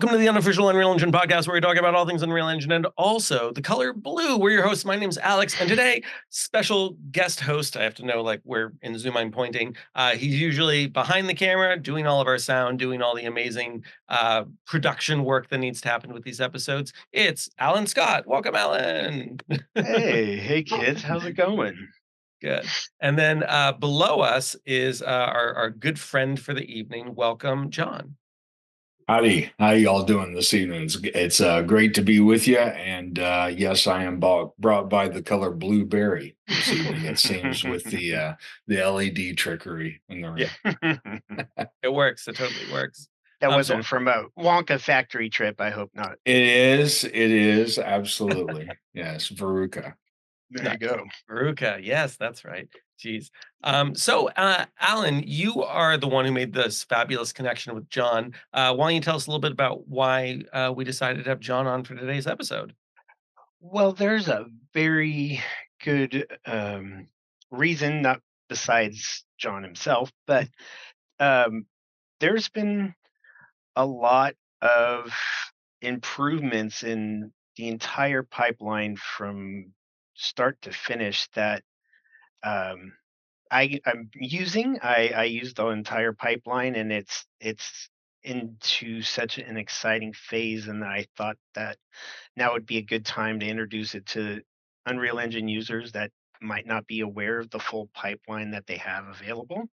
Welcome to the unofficial Unreal Engine podcast, where we talk about all things Unreal Engine and also the color blue. We're your hosts. My name's Alex, and today, special guest host. I have to know, like, where in Zoom I'm pointing. He's usually behind the camera, doing all of our sound, doing all the amazing production work that needs to happen with these episodes. It's Alan Scott. Welcome, Alan. Hey kids, how's it going? Good. And then below us is our good friend for the evening. Welcome, John. Howdy, how y'all doing this evening? It's great to be with you, and yes, I am brought by the color blueberry this evening. It seems with the LED trickery in the room. It works. It totally works. That wasn't from a Wonka factory trip. I hope not. It is absolutely yes, Veruca. There you go, Veruca. Yes, that's right. Jeez. So, Alan, you are the one who made this fabulous connection with John. Why don't you tell us a little bit about why we decided to have John on for today's episode? Well, there's a very good reason, not besides John himself, but there's been a lot of improvements in the entire pipeline from start to finish that I'm using. I use the entire pipeline, and it's into such an exciting phase, and I thought that now would be a good time to introduce it to Unreal Engine users that might not be aware of the full pipeline that they have available.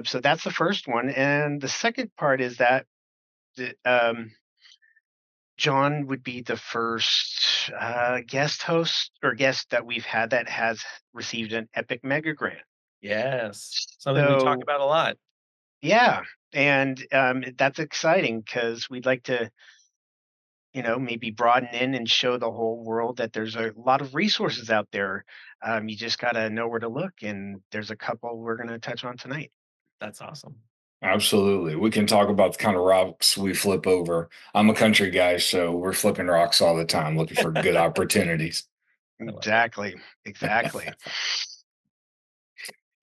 So that's the first one, and the second part is that John would be the first guest host or guest that we've had that has received an Epic Mega Grant. Yes, something we talk about a lot. Yeah, and that's exciting because we'd like to, maybe broaden in and show the whole world that there's a lot of resources out there. You just got to know where to look, and there's a couple we're going to touch on tonight. That's awesome. Absolutely. We can talk about the kind of rocks we flip over. I'm a country guy, so we're flipping rocks all the time, looking for good opportunities. Exactly.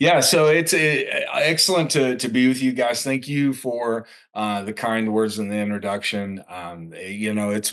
Yeah, so it's excellent to be with you guys. Thank you for the kind words in the introduction. It's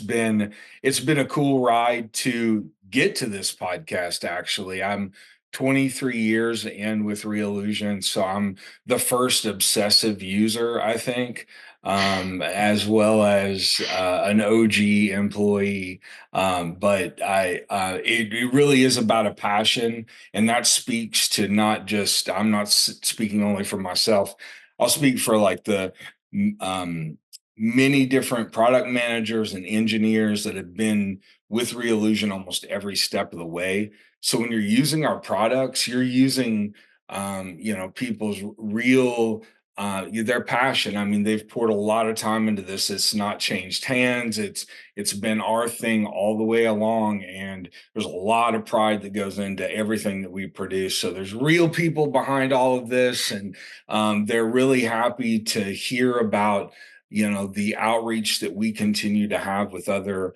been a cool ride to get to this podcast. Actually, I'm 23 years in with Reallusion, so I'm the first obsessive user, I think, as well as an OG employee. But it really is about a passion. And that speaks to not just, I'm not speaking only for myself. I'll speak for like the many different product managers and engineers that have been with Reallusion almost every step of the way. So when you're using our products, you're using, people's real their passion. I mean, they've poured a lot of time into this. It's not changed hands. It's been our thing all the way along, and there's a lot of pride that goes into everything that we produce. So there's real people behind all of this, and they're really happy to hear about the outreach that we continue to have with other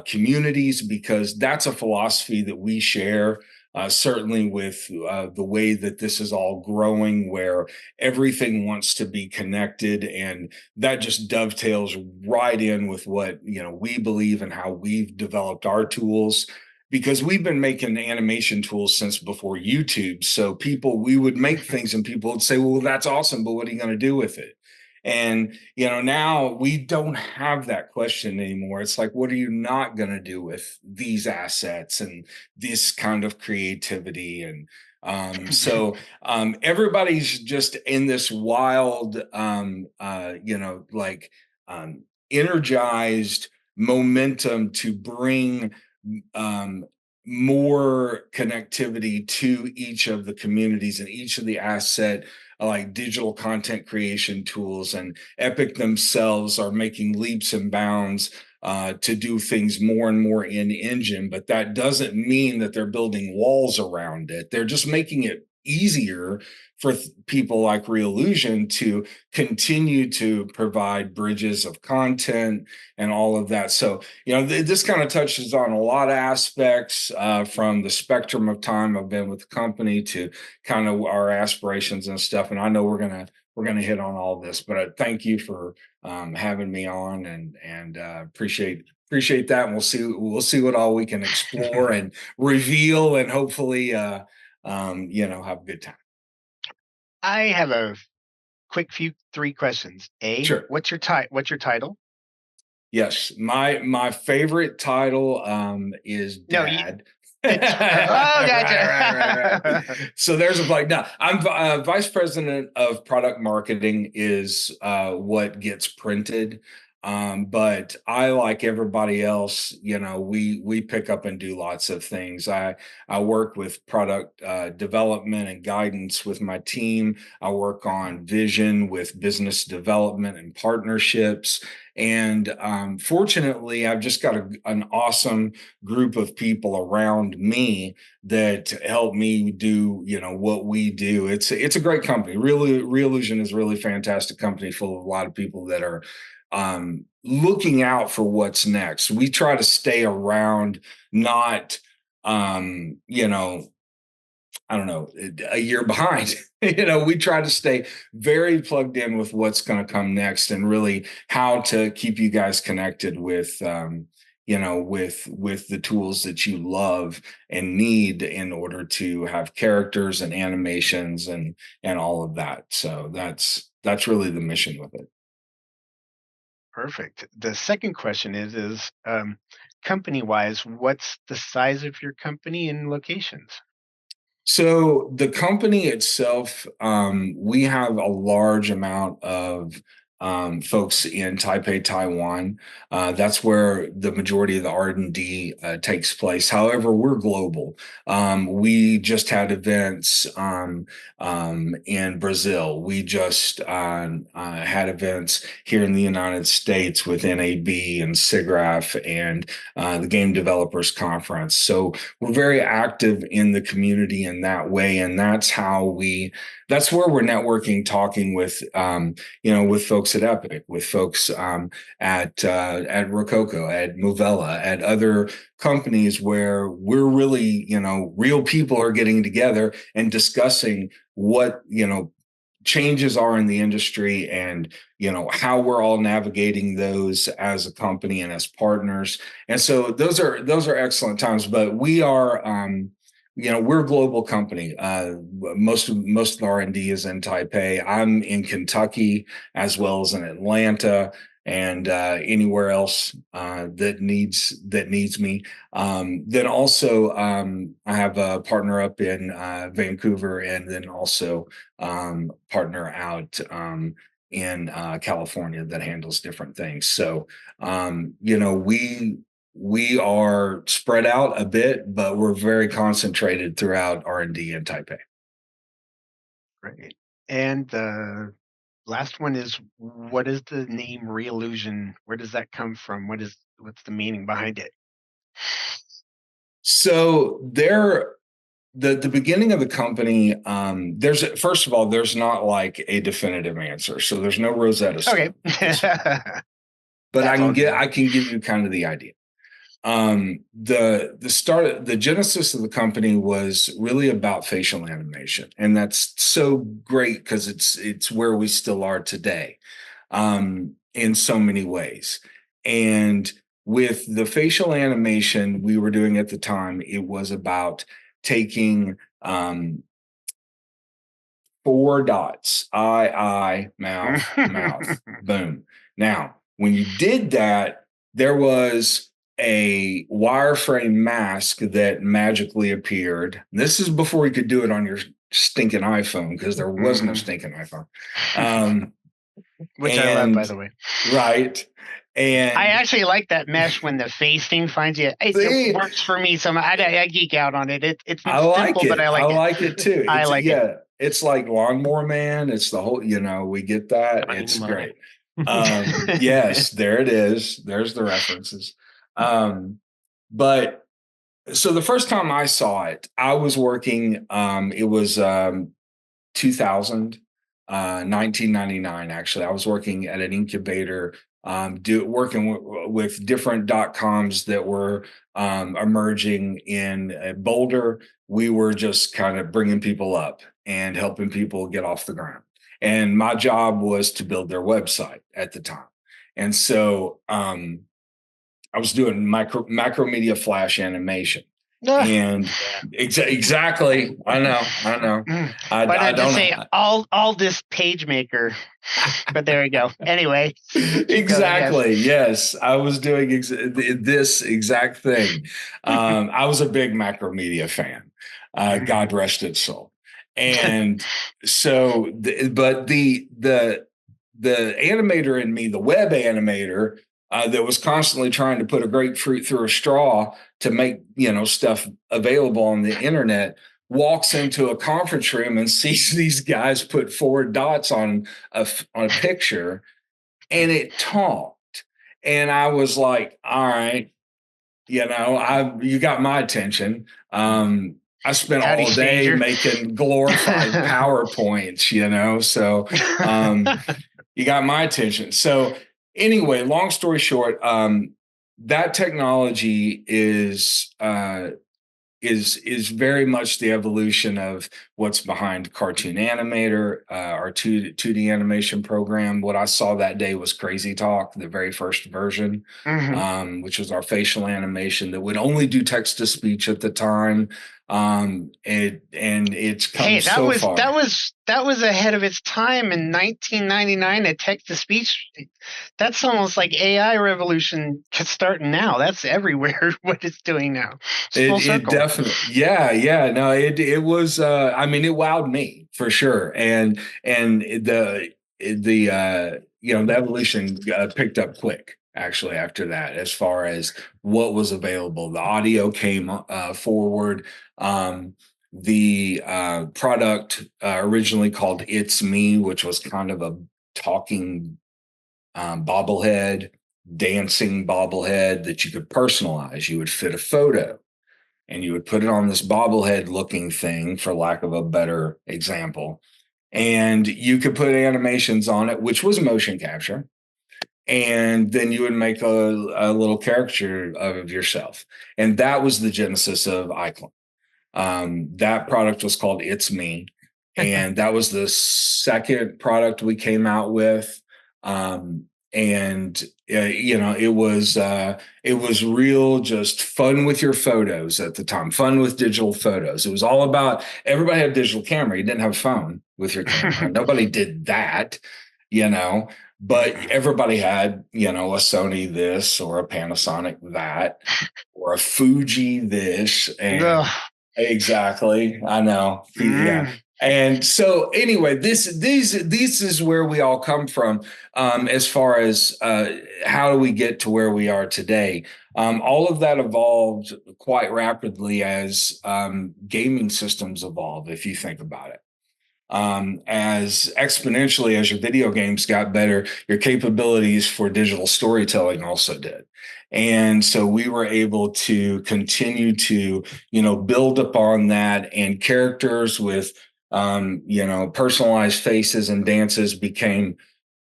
communities, because that's a philosophy that we share. Certainly with the way that this is all growing, where everything wants to be connected, and that just dovetails right in with what we believe and how we've developed our tools, because we've been making animation tools since before YouTube. So we would make things and people would say, well, that's awesome, but what are you going to do with it? And, now we don't have that question anymore. It's like, what are you not going to do with these assets and this kind of creativity? And everybody's just in this wild, energized momentum to bring more connectivity to each of the communities and each of the asset like digital content creation tools. And Epic themselves are making leaps and bounds to do things more and more in engine, but that doesn't mean that they're building walls around it. They're just making it easier for people like Reallusion to continue to provide bridges of content and all of that. So, this kind of touches on a lot of aspects from the spectrum of time I've been with the company to kind of our aspirations and stuff. And I know we're gonna hit on all this. But thank you for having me on, and appreciate that. And we'll see what all we can explore and reveal, and hopefully have a good time. I have a quick few three questions. A, Sure. What's your title? Yes, my favorite title is No, Dad. it's oh, Right. gotcha. So there's a like no, I'm vice president of product marketing is what gets printed. But I, like everybody else, we pick up and do lots of things. I work with product development and guidance with my team. I work on vision with business development and partnerships. And fortunately, I've just got an awesome group of people around me that help me do, what we do. It's a great company. Really, Reallusion is a really fantastic company full of a lot of people that are looking out for what's next. We try to stay around, not I don't know, a year behind. We try to stay very plugged in with what's going to come next, and really how to keep you guys connected with, with the tools that you love and need in order to have characters and animations and all of that. So that's really the mission with it. Perfect. The second question is company wise, what's the size of your company and locations? So the company itself, we have a large amount of folks in Taipei, Taiwan. That's where the majority of the R&D takes place. However, we're global. We just had events in Brazil. We just had events here in the United States with NAB and SIGGRAPH and the Game Developers Conference. So we're very active in the community in that way, and that's where we're networking, talking with with folks at Epic, with folks at Rococo, at Movella, at other companies, where we're really, real people are getting together and discussing what changes are in the industry, and how we're all navigating those as a company and as partners. And so those are excellent times. But we are we're a global company. Most of the R&D is in Taipei. I'm in Kentucky as well as in Atlanta, and anywhere else that needs me. Then also, I have a partner up in Vancouver, and then also partner out in California that handles different things. So we are spread out a bit, but we're very concentrated throughout R&D in Taipei. Great. And the last one is, what is the name Reallusion? Where does that come from? What's the meaning behind it? So the beginning of the company, there's first of all, there's not like a definitive answer. So there's no Rosetta Okay. Stone. But That's all good. I can give you kind of the idea. The genesis of the company was really about facial animation, and that's so great because it's where we still are today, in so many ways. And with the facial animation we were doing at the time, it was about taking four dots, eye, mouth, mouth, boom. Now, when you did that, there was a wireframe mask that magically appeared. This is before you could do it on your stinking iPhone, because there was no stinking iPhone. Which I love, by the way. Right. And I actually like that mesh when the face thing finds you. It works for me. I geek out on it. It's I like simple, it. but I like it. I like it too. I like it. Yeah, it's like Lawnmower Man. It's the whole, we get that. It's great. Yes, there it is. There's the references. But so the first time I saw it, I was working, it was 2000, 1999, actually. I was working at an incubator, working with different .coms that were emerging in Boulder. We were just kind of bringing people up and helping people get off the ground. and my job was to build their website at the time. And so I was doing macro media flash animation. Ah, And exactly, I know. why I not just don't say all this page maker? But there we go. Anyway, keep going. Yes. exactly. Yes, I was doing this exact thing. I was a big Macromedia fan. God rest its soul. And so, but the animator in me, the web animator, that was constantly trying to put a grapefruit through a straw to make stuff available on the internet, walks into a conference room and sees these guys put 4 dots on a picture, and it talked. And I was like, all right, you got my attention. I spent Howdy, all day stranger. making glorified PowerPoints, so you got my attention. So anyway, long story short, that technology is very much the evolution of what's behind Cartoon Animator, our 2D animation program. What I saw that day was Crazy Talk, the very first version, which was our facial animation that would only do text to speech at the time. It's come Hey, that so was far. ahead of its time in 1999. A text to speech. That's almost like AI revolution starting now. That's everywhere. What it's doing now. It's full It circle. definitely, yeah, no, it was. I mean, it wowed me for sure, and the evolution picked up quick actually after that, as far as what was available. The audio came forward. The product originally called It's Me, which was kind of a talking bobblehead, dancing bobblehead that you could personalize. You would fit a photo and you would put it on this bobblehead looking thing, for lack of a better example. And you could put animations on it, which was motion capture. And then you would make a little caricature of yourself. And that was the genesis of iClone. That product was called It's Me. And that was the second product we came out with. And it was real, just fun with your photos at the time, fun with digital photos. It was all about, everybody had a digital camera. You didn't have a phone with your camera. Nobody did that, but everybody had, a Sony this or a Panasonic that or a Fuji this. And Ugh. exactly, I know. Yeah. Mm. And so anyway, this is where we all come from, as far as how do we get to where we are today. All of that evolved quite rapidly as gaming systems evolve, if you think about it. As exponentially as your video games got better, your capabilities for digital storytelling also did. And so we were able to continue to, build upon that, and characters with, personalized faces and dances became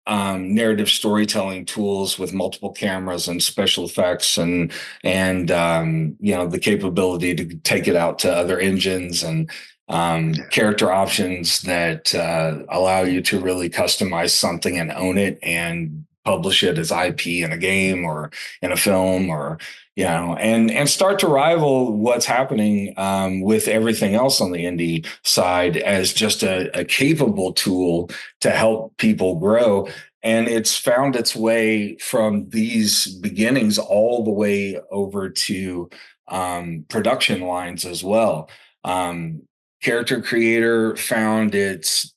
narrative storytelling tools with multiple cameras and special effects, and the capability to take it out to other engines, and character options that allow you to really customize something and own it and publish it as IP in a game or in a film, or and start to rival what's happening with everything else on the indie side as just a capable tool to help people grow. And it's found its way from these beginnings all the way over to production lines as well. Character Creator found its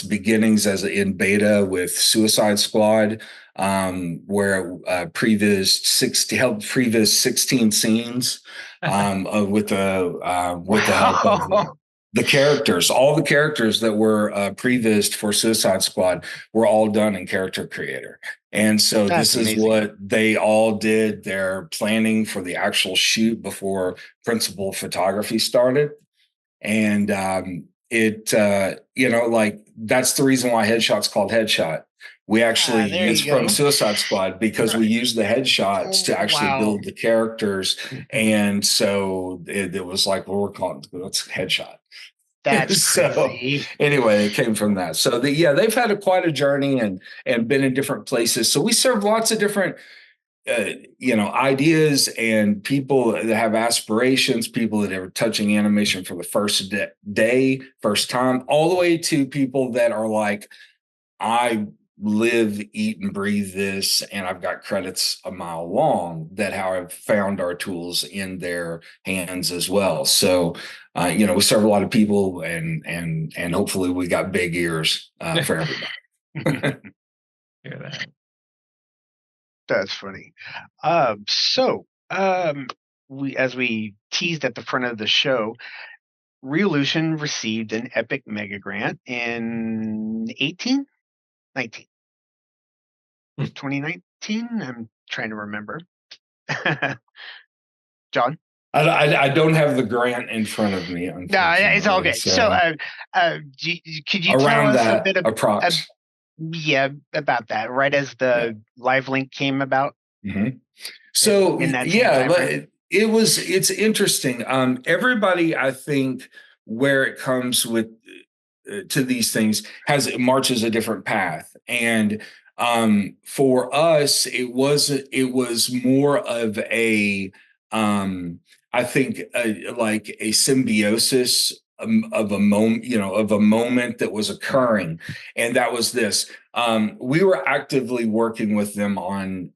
beginnings as in beta with Suicide Squad, where helped previs 16 scenes with the help of Wow. the characters. All the characters that were prevised for Suicide Squad were all done in Character Creator. And so That's this is amazing. what they all did. Their planning for the actual shoot before principal photography started. And like, that's the reason why Headshot's called Headshot. We actually, There it's you from go. Suicide Squad, because we use the headshots to actually Wow. build the characters. And so it was like, well, we're calling it, let's Headshot. That's So crazy. anyway, it came from that. So yeah, they've had quite a journey and been in different places. So we serve lots of different ideas and people that have aspirations, people that are touching animation for the first day, first time, all the way to people that are like, I live, eat, and breathe this, and I've got credits a mile long that have found our tools in their hands as well. So, we serve a lot of people, and hopefully we got big ears for everybody. Hear that. That's funny. So, we as we teased at the front of the show, Reallusion received an Epic Mega Grant in 2019. I'm trying to remember. John? I don't have the grant in front of me, No, it's all unfortunately. good. So, So could you tell around us a that bit approx. yeah, about that? Right as Yeah. the live link came about Mhm. So in that same yeah, time frame. it's interesting. Everybody, I think, where it comes with to these things marches a different path, and for us, it was more of a I think like a symbiosis of a moment, of a moment that was occurring, and that was this. We were actively working with them on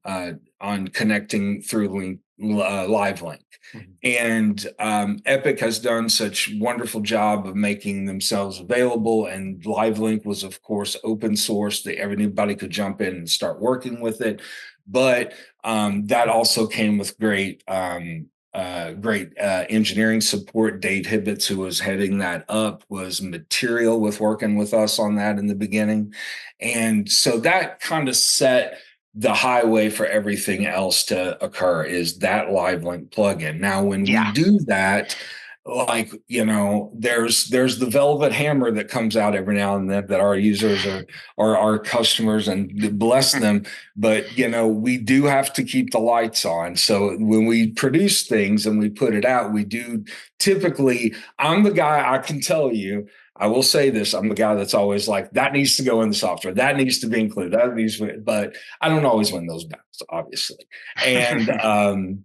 connecting through live link, Mhm. and Epic has done such wonderful job of making themselves available, and live link was of course open source that everybody could jump in and start working with it, but that also came with great engineering support. Dave Hibbets, who was heading that up, was material with working with us on that in the beginning, and so that kind of set the highway for everything else to occur, is that live link plugin. Now, when we Yeah. do that, like, there's the velvet hammer that comes out every now and then that our users are our customers, and bless them. But we do have to keep the lights on. So when we produce things and we put it out, we do typically, I'm the guy, I can tell you, I will say this, I'm the guy that's always like, that needs to go in the software, that needs to be included, that needs to be, but I don't always win those battles, obviously. And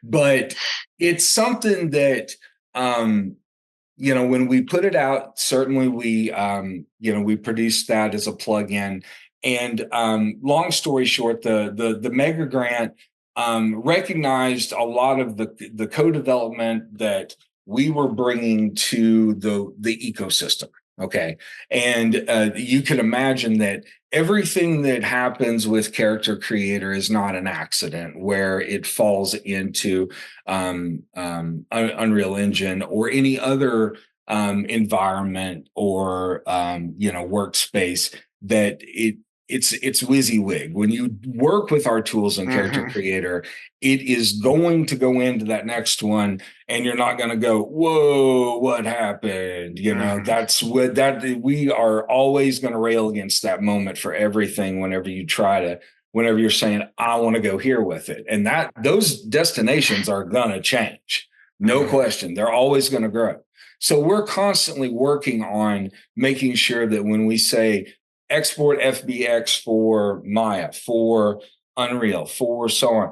but it's something that when we put it out, certainly we produce that as a plugin. And long story short, the mega grant recognized a lot of the co-development that we were bringing to the ecosystem. Okay, and you can imagine that everything that happens with Character Creator is not an accident, where it falls into Unreal Engine or any other environment or workspace, that it's WYSIWYG. When you work with our tools in Character Mhm. Creator, it is going to go into that next one, and you're not going to go, whoa, what happened? Mhm. That's what that we are always going to rail against that moment for everything. Whenever you're saying, I want to go here with it, and that those destinations are going to change, no Mhm. question. They're always going to grow. So we're constantly working on making sure that when we say export FBX for Maya, for Unreal, for so on,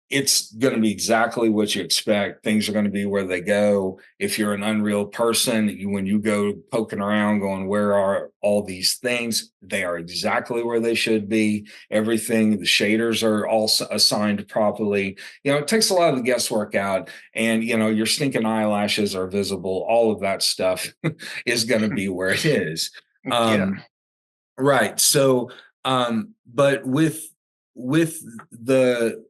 it's going to be exactly what you expect. Things are going to be where they go. If you're an Unreal person, when you go poking around going, where are all these things? They are exactly where they should be. Everything, the shaders are all assigned properly. It takes a lot of the guesswork out, and, your stinking eyelashes are visible. All of that stuff is going to be where it is. Yeah. Right. So, but with the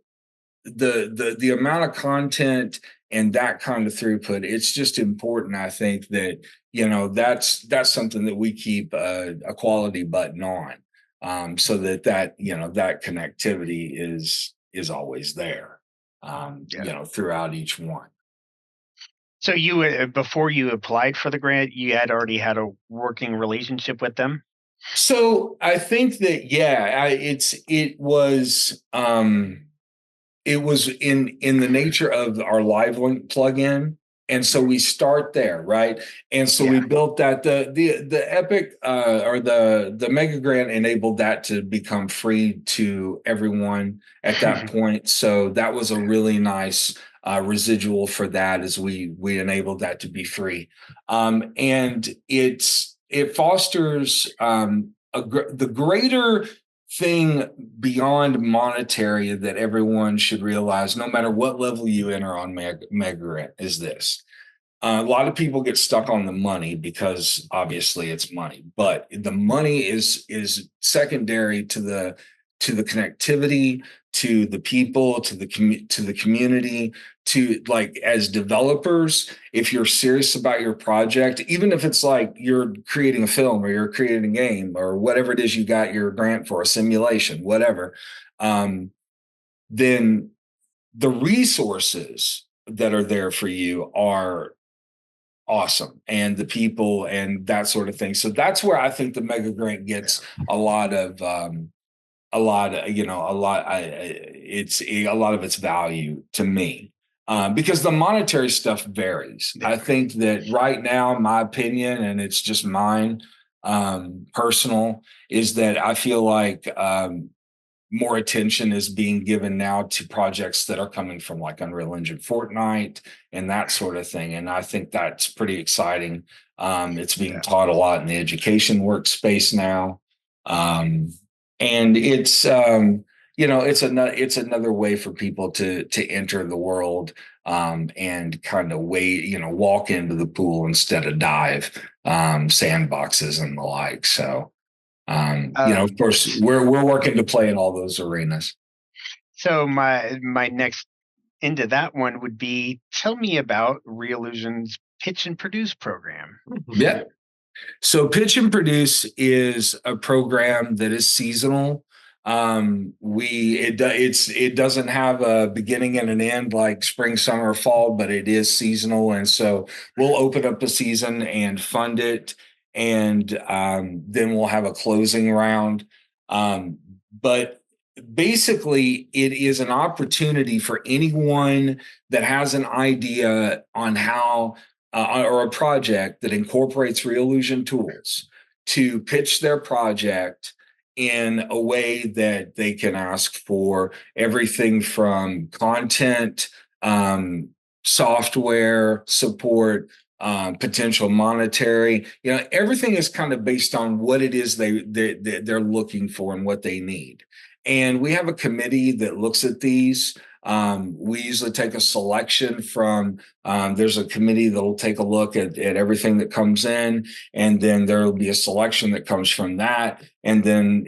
the amount of content and that kind of throughput, it's just important, I think, that that's something that we keep a quality button on, so that connectivity is always there, Yeah. throughout each one. So before you applied for the grant, you had already had a working relationship with them? So I think that, yeah, it was in the nature of our live link plugin. And so we start there, right? And so we Yeah. built that. The Epic or the Mega Grant enabled that to become free to everyone at that point. So that was a really nice residual for that, as we enabled that to be free. And it fosters the greater thing beyond monetary that everyone should realize, no matter what level you enter on Mega Grant, is this. A lot of people get stuck on the money because obviously it's money, but the money is secondary to the connectivity, to the people, to the community, to, like, as developers, if you're serious about your project, even if it's like you're creating a film or you're creating a game or whatever it is you got your grant for, a simulation, whatever, then the resources that are there for you are awesome, and the people and that sort of thing. So that's where I think the Mega Grant gets a lot of it's a lot of its value to me, because the monetary stuff varies. Yeah. I think that right now, my opinion, and it's just mine, personal, is that I feel like more attention is being given now to projects that are coming from like Unreal Engine, Fortnite, and that sort of thing. And I think that's pretty exciting. It's being Yeah. taught a lot in the education workspace now. And it's another way for people to enter the world, and kind of walk into the pool instead of dive, sandboxes and the like. So of course, we're working to play in all those arenas. So my next into that one would be, tell me about Reallusion's Pitch and Produce program. Yeah. So Pitch and Produce is a program that is seasonal. It doesn't have a beginning and an end like spring, summer, fall, but it is seasonal, and so we'll open up a season and fund it, and then we'll have a closing round. But basically, it is an opportunity for anyone that has an idea on how or a project that incorporates Reallusion tools to pitch their project in a way that they can ask for everything from content, software support, potential monetary. Everything is kind of based on what it is they're looking for and what they need. And we have a committee that looks at these. We usually take a selection from, there's a committee that'll take a look at everything that comes in, and then there will be a selection that comes from that. And then,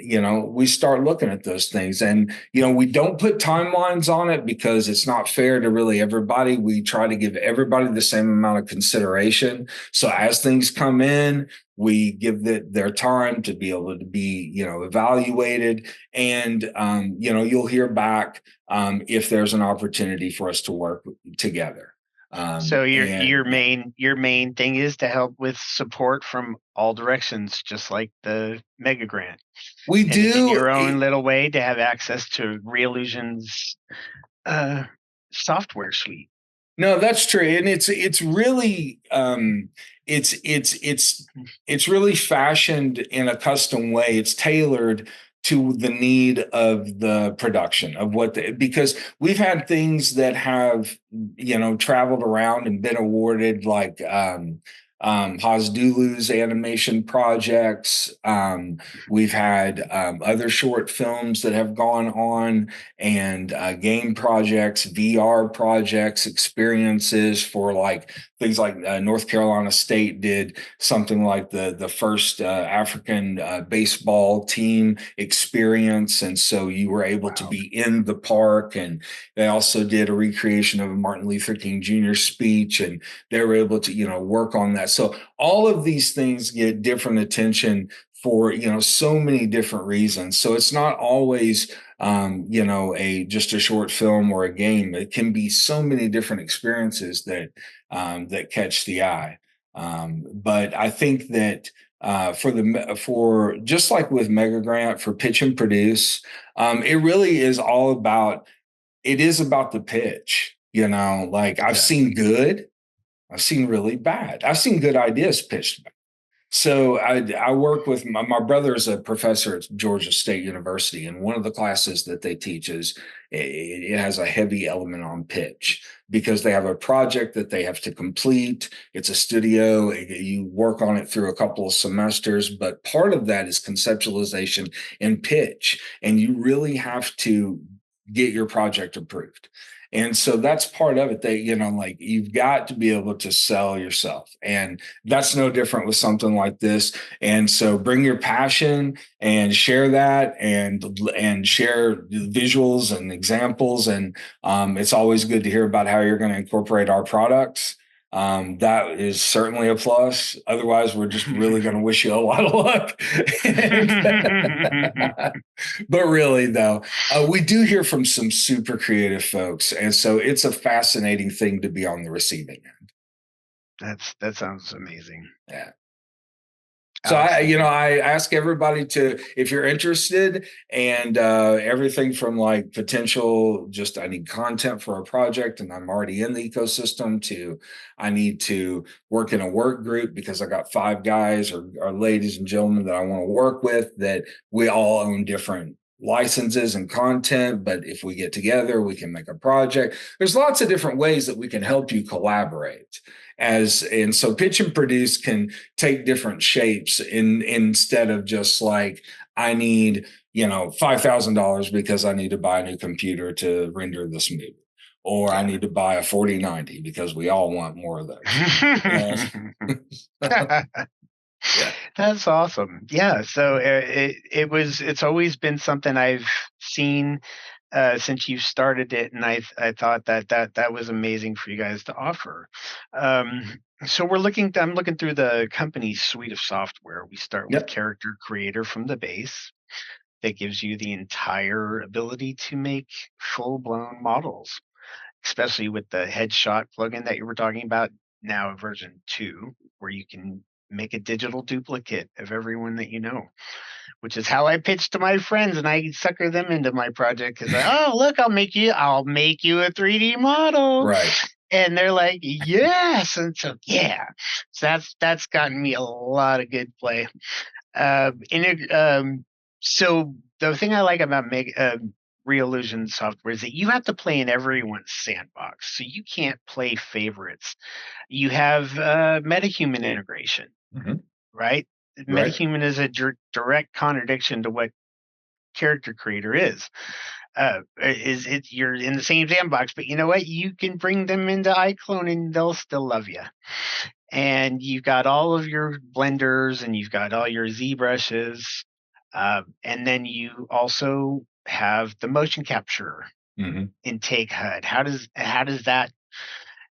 we start looking at those things, and, we don't put timelines on it because it's not fair to really everybody. We try to give everybody the same amount of consideration. So as things come in, we give their time to be able to be, evaluated, and, you'll hear back if there's an opportunity for us to work together. So your main thing is to help with support from all directions, just like the Mega Grant. We and do in your own little way to have access to Reallusion's software suite. No, that's true, and it's really it's really fashioned in a custom way. It's tailored to the need of the production of because we've had things that have traveled around and been awarded, like Hasdulu's animation projects. We've had other short films that have gone on, and game projects, VR projects, experiences for like things like North Carolina State did something like the first African baseball team experience, and so you were able to be in the park. And they also did a recreation of a Martin Luther King Jr. speech, and they were able to work on that. So all of these things get different attention for so many different reasons. So it's not always just a short film or a game. It can be so many different experiences that catch the eye. But I think that for just like with Mega Grant for Pitch and Produce, it really is all about. It is about the pitch. Like, I've seen good. I've seen really bad. I've seen good ideas pitched. So I work with my brother is a professor at Georgia State University, and one of the classes that they teach is it has a heavy element on pitch because they have a project that they have to complete. It's a studio. You work on it through a couple of semesters, but part of that is conceptualization and pitch, and you really have to get your project approved. And so that's part of it. That like you've got to be able to sell yourself. And that's no different with something like this. And so bring your passion and share that and share visuals and examples. And it's always good to hear about how you're going to incorporate our products. That is certainly a plus. Otherwise, we're just really going to wish you a lot of luck. But really, though, we do hear from some super creative folks, and so it's a fascinating thing to be on the receiving end. That sounds amazing. Yeah. So I Absolutely. ask everybody to, if you're interested, and everything from like potential, just I need content for a project and I'm already in the ecosystem, to I need to work in a work group because I got 5 guys or ladies and gentlemen that I want to work with that we all own different licenses and content, but if we get together, we can make a project. There's lots of different ways that we can help you collaborate. And so pitch and produce can take different shapes instead of just like I need $5,000 because I need to buy a new computer to render this movie, or I Yeah. need to buy a 4090 because we all want more of those. Yeah. That's awesome. Yeah. So it's always been something I've seen since you started it, and I thought that was amazing for you guys to offer. So I'm looking through the company's suite of software. We start with Yep. Character Creator from the base that gives you the entire ability to make full blown models, especially with the headshot plugin that you were talking about, now version 2, where you can make a digital duplicate of everyone that you know, which is how I pitch to my friends, and I sucker them into my project because oh look, I'll make you a 3D model, Right. and they're like yes, and so yeah, so that's gotten me a lot of good play. So the thing I like about Reallusion software is that you have to play in everyone's sandbox, so you can't play favorites. You have metahuman integration, Mhm. right? Right. Metahuman is a direct contradiction to what Character Creator is. Is it You're in the same sandbox, but you know what? You can bring them into iClone and they'll still love you. And you've got all of your blenders and you've got all your Z brushes, and then you also have the motion capture Mhm. intake HUD. How does that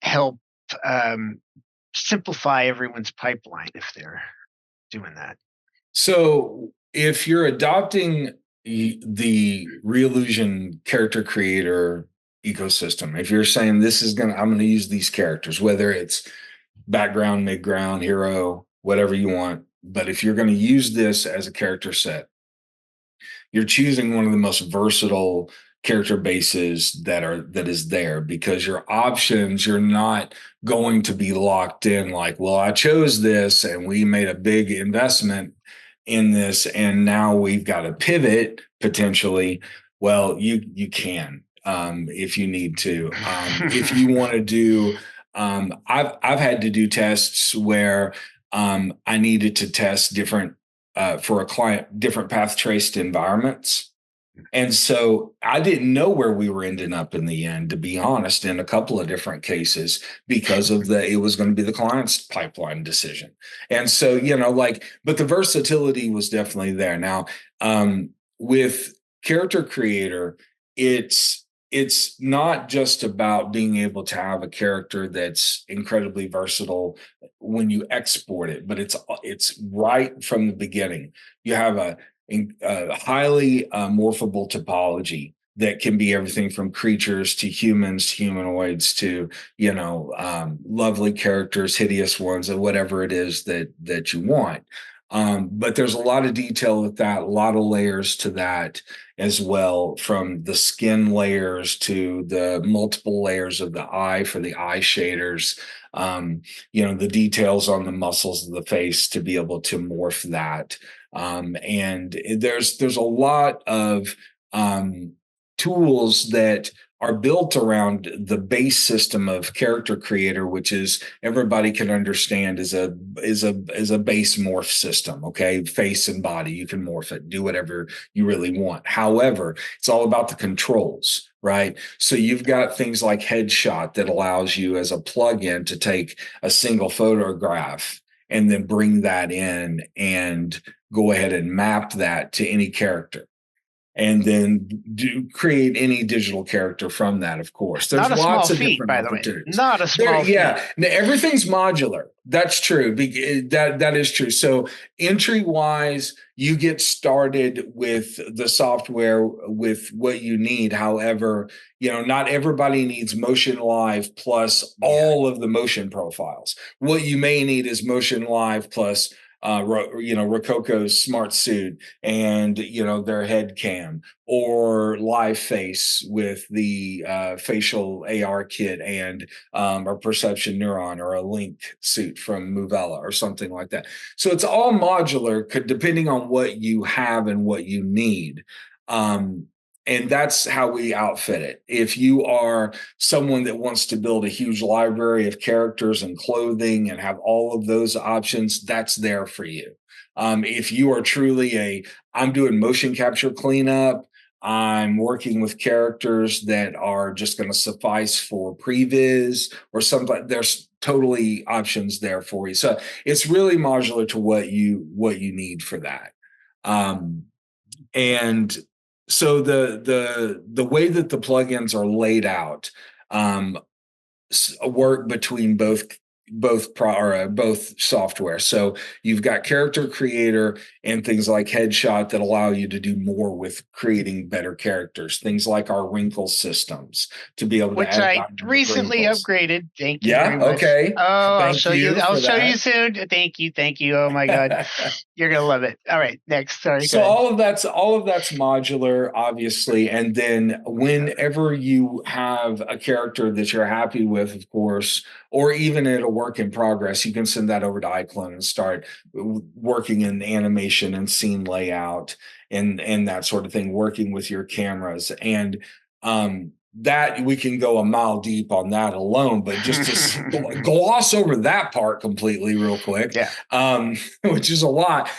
help um, simplify everyone's pipeline if they're doing that? So if you're adopting the Reallusion character creator ecosystem, if you're saying I'm going to use these characters, whether it's background, midground, hero, whatever you want, but if you're going to use this as a character set, you're choosing one of the most versatile character bases that is there, because your options, you're not going to be locked in like, well, I chose this and we made a big investment in this and now we've got to pivot potentially. Well, you can, if you need to, if you want to do, I've had to do tests where I needed to test different, for a client, different path traced environments. And so I didn't know where we were ending up in the end, to be honest, in a couple of different cases, because it was going to be the client's pipeline decision. And so, but the versatility was definitely there. Now, with Character Creator, it's not just about being able to have a character that's incredibly versatile when you export it, but it's right from the beginning. You have a highly morphable topology that can be everything from creatures to humans, humanoids to lovely characters, hideous ones, or whatever it is that you want. But there's a lot of detail with that, a lot of layers to that as well, from the skin layers to the multiple layers of the eye for the eye shaders. the details on the muscles of the face to be able to morph that. And there's a lot of tools that are built around the base system of character creator, which is everybody can understand is a base morph system. Okay, face and body, you can morph it, do whatever you really want. However, it's all about the controls, right? So you've got things like headshot that allows you as a plugin to take a single photograph and then bring that in and go ahead and map that to any character and then create any digital character from that. Of course, there's Not a small lots of feat, different by the way. opportunities Not a there. small feat. Yeah, everything's modular. That's true. That is true. So entry wise, you get started with the software with what you need. However, not everybody needs Motion Live plus all of the motion profiles. What you may need is Motion Live plus Rococo's smart suit and their head cam, or live face with the facial AR kit and a perception neuron, or a link suit from Movella or something like that. So it's all modular depending on what you have and what you need. And that's how we outfit it. If you are someone that wants to build a huge library of characters and clothing and have all of those options, that's there for you. If you are truly I'm doing motion capture cleanup, I'm working with characters that are just going to suffice for previs or something, there's totally options there for you. So it's really modular to what you need for that. And so the way that the plugins are laid out work between both software. So you've got character creator and things like headshot that allow you to do more with creating better characters. Things like our wrinkle systems to be able to Which add I dynamic recently wrinkles. upgraded. Thank you very Yeah. much. Okay. Oh, I'll Thank show you. you I'll for show you that. soon. Thank you. Thank you. Oh my God. You're gonna love it. All right. Next. Sorry. So Go ahead. all of that's modular, obviously. And then whenever you have a character that you're happy with, of course, or even at a work in progress, you can send that over to iClone and start working in animation and scene layout and that sort of thing, working with your cameras. And that we can go a mile deep on that alone, but just to gloss over that part completely real quick, Yeah. Which is a lot,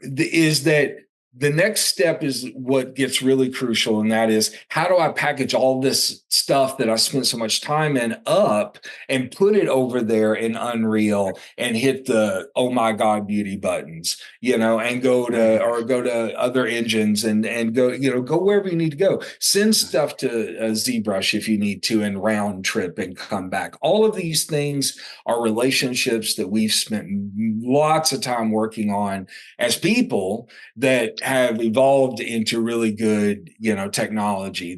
is that the next step is what gets really crucial, and that is, how do I package all this stuff that I spent so much time in up and put it over there in Unreal and hit the oh my god beauty buttons, and go to other engines and go wherever you need to go. Send stuff to ZBrush if you need to, and round trip and come back. All of these things are relationships that we've spent lots of time working on as people that have evolved into really good, technology.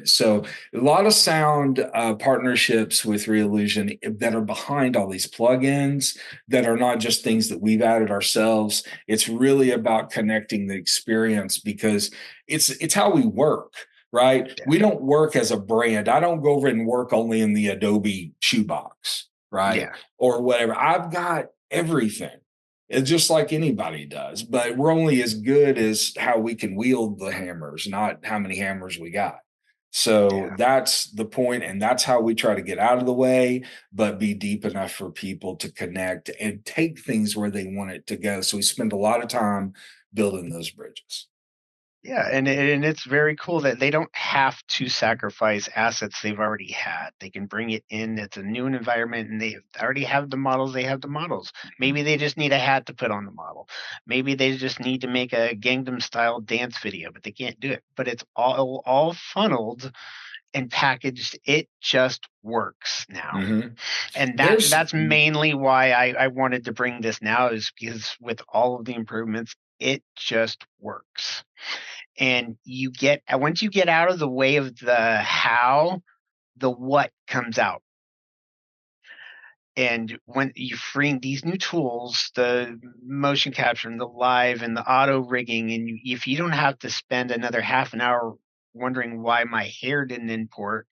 So a lot of sound partnerships with Reallusion that are behind all these plugins that are not just things that we've added ourselves. It's really about connecting the experience, because it's how we work. Right? Yeah. We don't work as a brand. I don't go over and work only in the Adobe shoebox, right? Yeah. Or whatever. I've got everything. It's just like anybody does, but we're only as good as how we can wield the hammers, not how many hammers we got. So that's the point, and that's how we try to get out of the way, but be deep enough for people to connect and take things where they want it to go. So we spend a lot of time building those bridges. Yeah, and it's very cool that they don't have to sacrifice assets they've already had. They can bring it in. It's a new environment, and they already have the models. They have the models. Maybe they just need a hat to put on the model. Maybe they just need to make a Gangnam style dance video, but they can't do it. But it's all funneled and packaged. It just works now. Mm-hmm. And that's mainly why I wanted to bring this now, is because with all of the improvements, it just works. And once you get out of the way of the how, the what comes out. And when you're freeing these new tools, the motion capture and the live and the auto rigging, and if you don't have to spend another half an hour wondering why my hair didn't import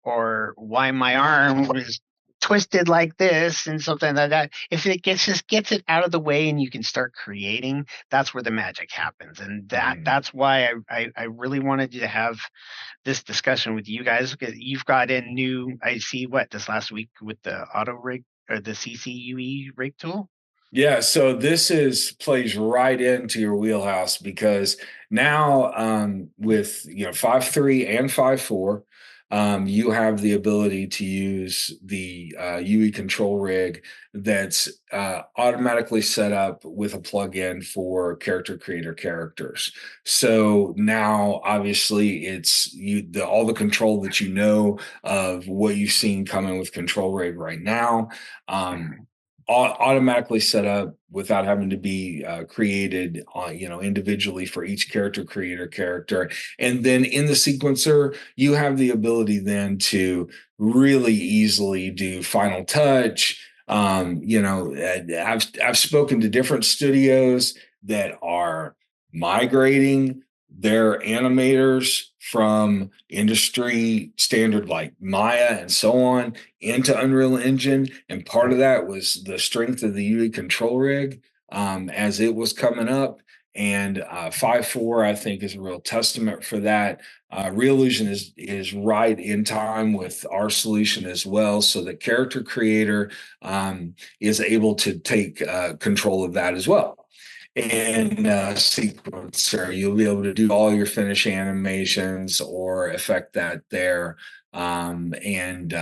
or why my arm was twisted like this and something like that. If it gets it out of the way and you can start creating, that's where the magic happens. And that's why I really wanted to have this discussion with you guys, because you've got in new, I see what this last week with the auto rig or the CCUE rig tool. Yeah, so this is plays right into your wheelhouse because now with 5.3 and 5.4, you have the ability to use the UE control rig that's automatically set up with a plugin for character creator characters. So now, obviously, it's all the control that you know of what you've seen coming with control rig right now. Automatically set up without having to be created individually for each character creator character. And then in the sequencer you have the ability then to really easily do final touch. I've spoken to different studios that are migrating their animators from industry standard like Maya and so on into Unreal Engine. And part of that was the strength of the UE control rig as it was coming up. And 5.4, I think, is a real testament for that. Reallusion is right in time with our solution as well, so the character creator is able to take control of that as well. And sequencer, you'll be able to do all your finish animations or affect that there, and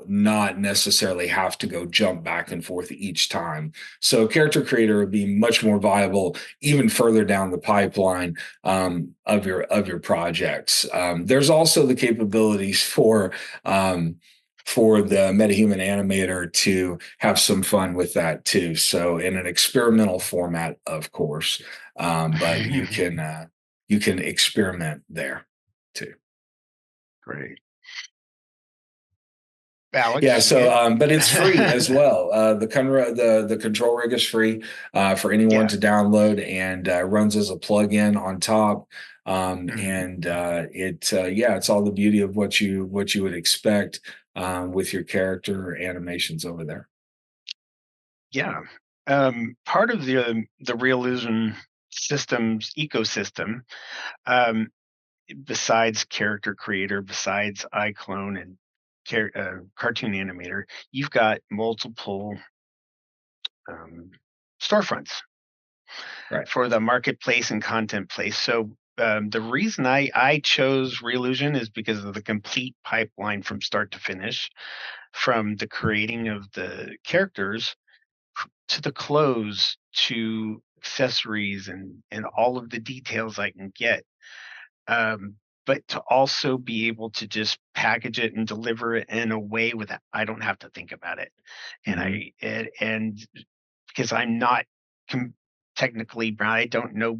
not necessarily have to go jump back and forth each time. So character creator would be much more viable even further down the pipeline of your projects. There's also the capabilities for the MetaHuman animator to have some fun with that too. So in an experimental format, of course, but you can experiment there too. Great. Alex, Yeah, so but it's free as well. The control rig is free for anyone to download and runs as a plugin on top. And it's all the beauty of what you would expect with your character animations over there. Yeah. Part of the Reallusion systems ecosystem, besides character creator, besides iClone and cartoon animator, you've got multiple storefronts for the marketplace and content place. So the reason I chose Reallusion is because of the complete pipeline from start to finish, from the creating of the characters to the clothes to accessories and all of the details I can get. But to also be able to just package it and deliver it in a way that I don't have to think about it. And because I'm not technically brown, I don't know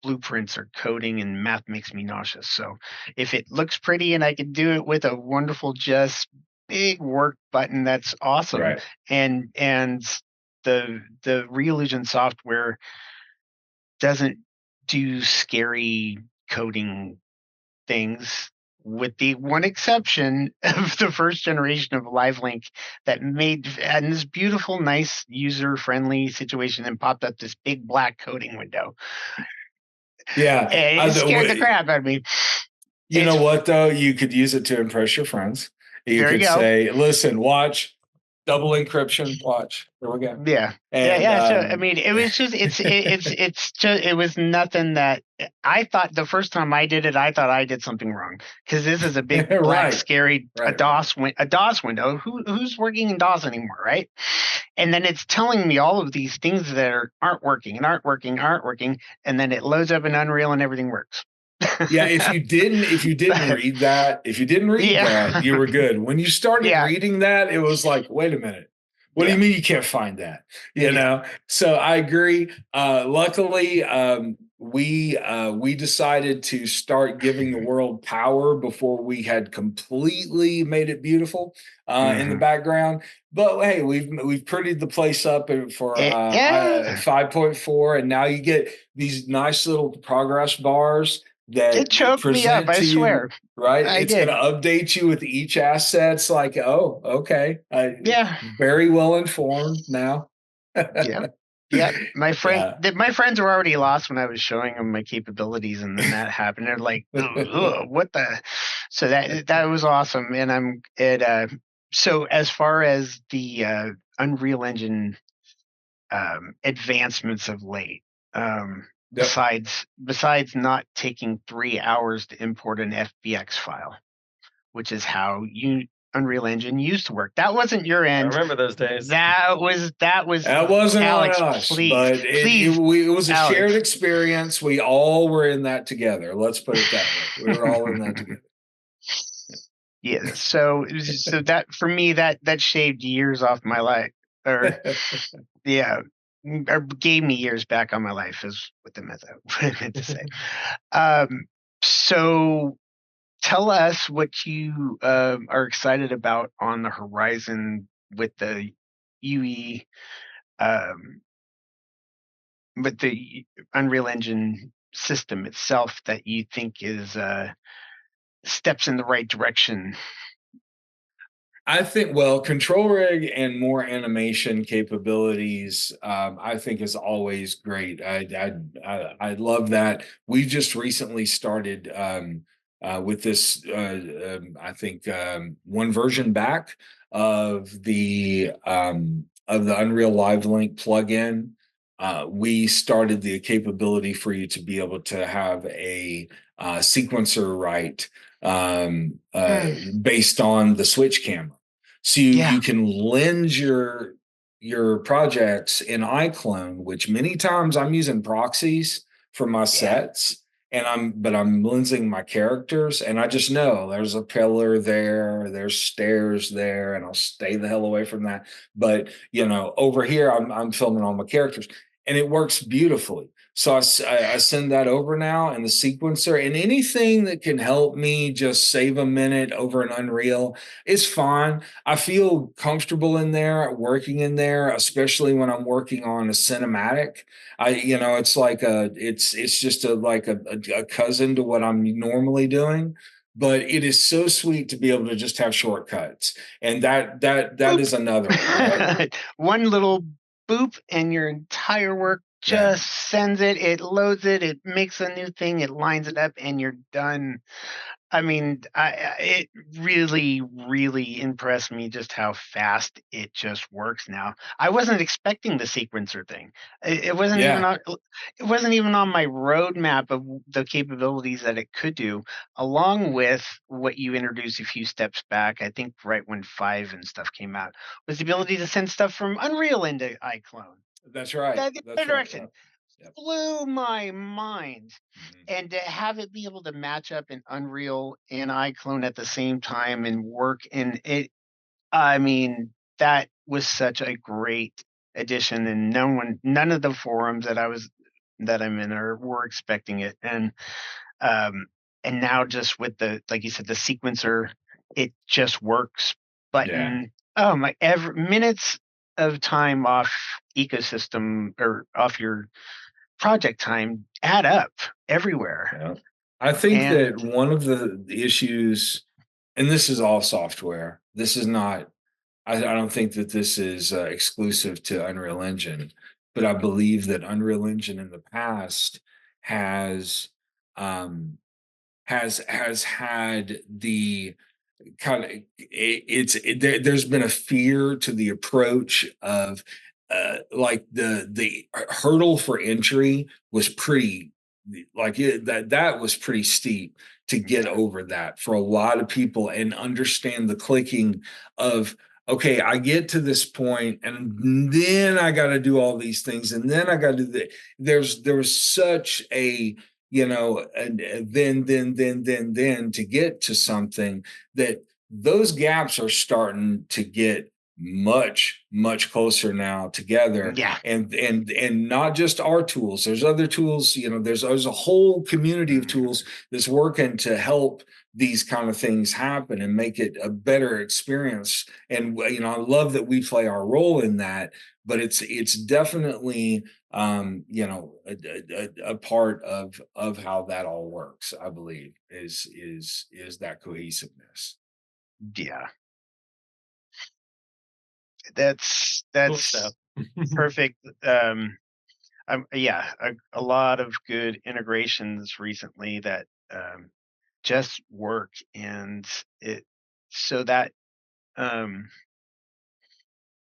blueprints or coding, and math makes me nauseous. So if it looks pretty and I can do it with a wonderful, just big work button, that's awesome. Right. And the Reallusion software doesn't do scary coding things, with the one exception of the first generation of LiveLink that had this beautiful, nice, user-friendly situation and popped up this big black coding window. Yeah, and it scared the crap out of me. You know what, though? You could use it to impress your friends. You could say, listen, watch, double encryption, watch. There we go. Yeah. And, So I mean, it was just it was nothing that I thought. The first time I did it, I thought I did something wrong, because this is a big black scary DOS window. Who's working in DOS anymore, right? And then it's telling me all of these things that aren't working, and then it loads up in Unreal and everything works. Yeah, if you didn't read that, you were good. When you started reading that, it was like, wait a minute. What do you mean you can't find that? You know? So I agree. Luckily, we decided to start giving the world power before we had completely made it beautiful in the background. But hey, we've prettied the place up for 5.4, and now you get these nice little progress bars that It choked me up, present I to you, swear. right? I It's going did. to update you with each asset. It's like, oh, okay, Yeah. very well informed now. Yep. Yep. Yeah. My friends were already lost when I was showing them my capabilities, and then that happened. They're like, "Ugh, ugh, what the?" So that was awesome. And so as far as the Unreal Engine advancements of late, Yep. besides not taking 3 hours to import an FBX file, which is how Unreal Engine used to work. That wasn't your I end. remember those days. That was That wasn't on Alex, us, please, but please, it was a shared Alex. experience. We all were in that together. Let's put it that way. We were all in that together. Yeah. So that for me, that shaved years off my life, or yeah, or gave me years back on my life is what what I meant to say. Um, so tell us what you are excited about on the horizon with the UE, um, with the Unreal Engine system itself that you think is steps in the right direction. I think, well, control rig and more animation capabilities, I think is always great. I love that. We just recently started with this. I think one version back of the Unreal Live Link plugin. We started the capability for you to be able to have a sequencer write based on the switch camera. So Yeah, you can lens your projects in iClone, which many times I'm using proxies for my yeah. sets, and I'm lensing my characters, and I just know there's a pillar there, there's stairs there, and I'll stay the hell away from that. But over here I'm filming all my characters, and it works beautifully. So I send that over now and the sequencer, and anything that can help me just save a minute over an Unreal is fine. I feel comfortable in there, working in there, especially when I'm working on a cinematic. It's like it's just a cousin to what I'm normally doing. But it is so sweet to be able to just have shortcuts, and that Boop. is another one, right? One little boop, and your entire work Yeah, just sends it. It loads it. It makes a new thing. It lines it up, and you're done. I mean, it really, really impressed me just how fast it just works now. I wasn't expecting the sequencer thing. It wasn't even yeah, on. It wasn't even on my roadmap of the capabilities that it could do, along with what you introduced a few steps back. I think right when 5 and stuff came out was the ability to send stuff from Unreal into iClone. that's right. The That's other right. direction Yep. Yep. blew my mind. Mhm. And to have it be able to match up in Unreal and iClone at the same time and work in it, I mean, that was such a great addition. And none of the forums that I'm in were expecting it. Um, and now just with like you said, the sequencer, it just works. Yeah. Button. Oh my! Every minutes of time off ecosystem or off your project time add up everywhere. Yeah. I think that And one of the issues, and this is all software, this is not, I don't think that this is exclusive to Unreal Engine, but I believe that Unreal Engine in the past has um, has had the kind of there's been a fear to the approach of like the hurdle for entry was pretty that was pretty steep to get yeah, over that for a lot of people and understand the clicking of, okay, I get to this point and then I got to do all these things and then I got to do there was such a and then to get to something that those gaps are starting to get much closer now together, Yeah. and not just our tools. There's other tools, there's a whole community of Mhm. tools that's working to help these kind of things happen and make it a better experience. And I love that we play our role in that, but it's definitely a part of how that all works. I believe is that cohesiveness. Yeah. Cool That's stuff. perfect. Yeah, a lot of good integrations recently that just work, and it so that um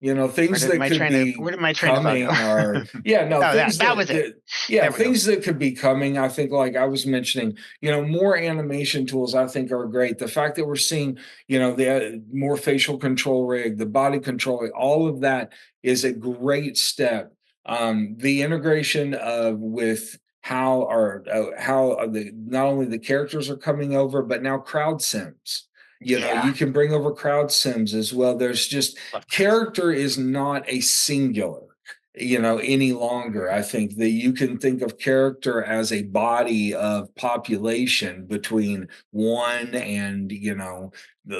Things that could be where did my train of thought go? coming are, yeah, no, Oh, things that was it. yeah, There we go. things that could be coming. I think, like I was mentioning, more animation tools I think are great. The fact that we're seeing, the more facial control rig, the body control, all of that is a great step. The integration of with how the not only the characters are coming over, but now crowd sims. Yeah. You can bring over crowd sims as well. There's just Love crowds. character is not a singular, any longer. I think that you can think of character as a body of population between one and,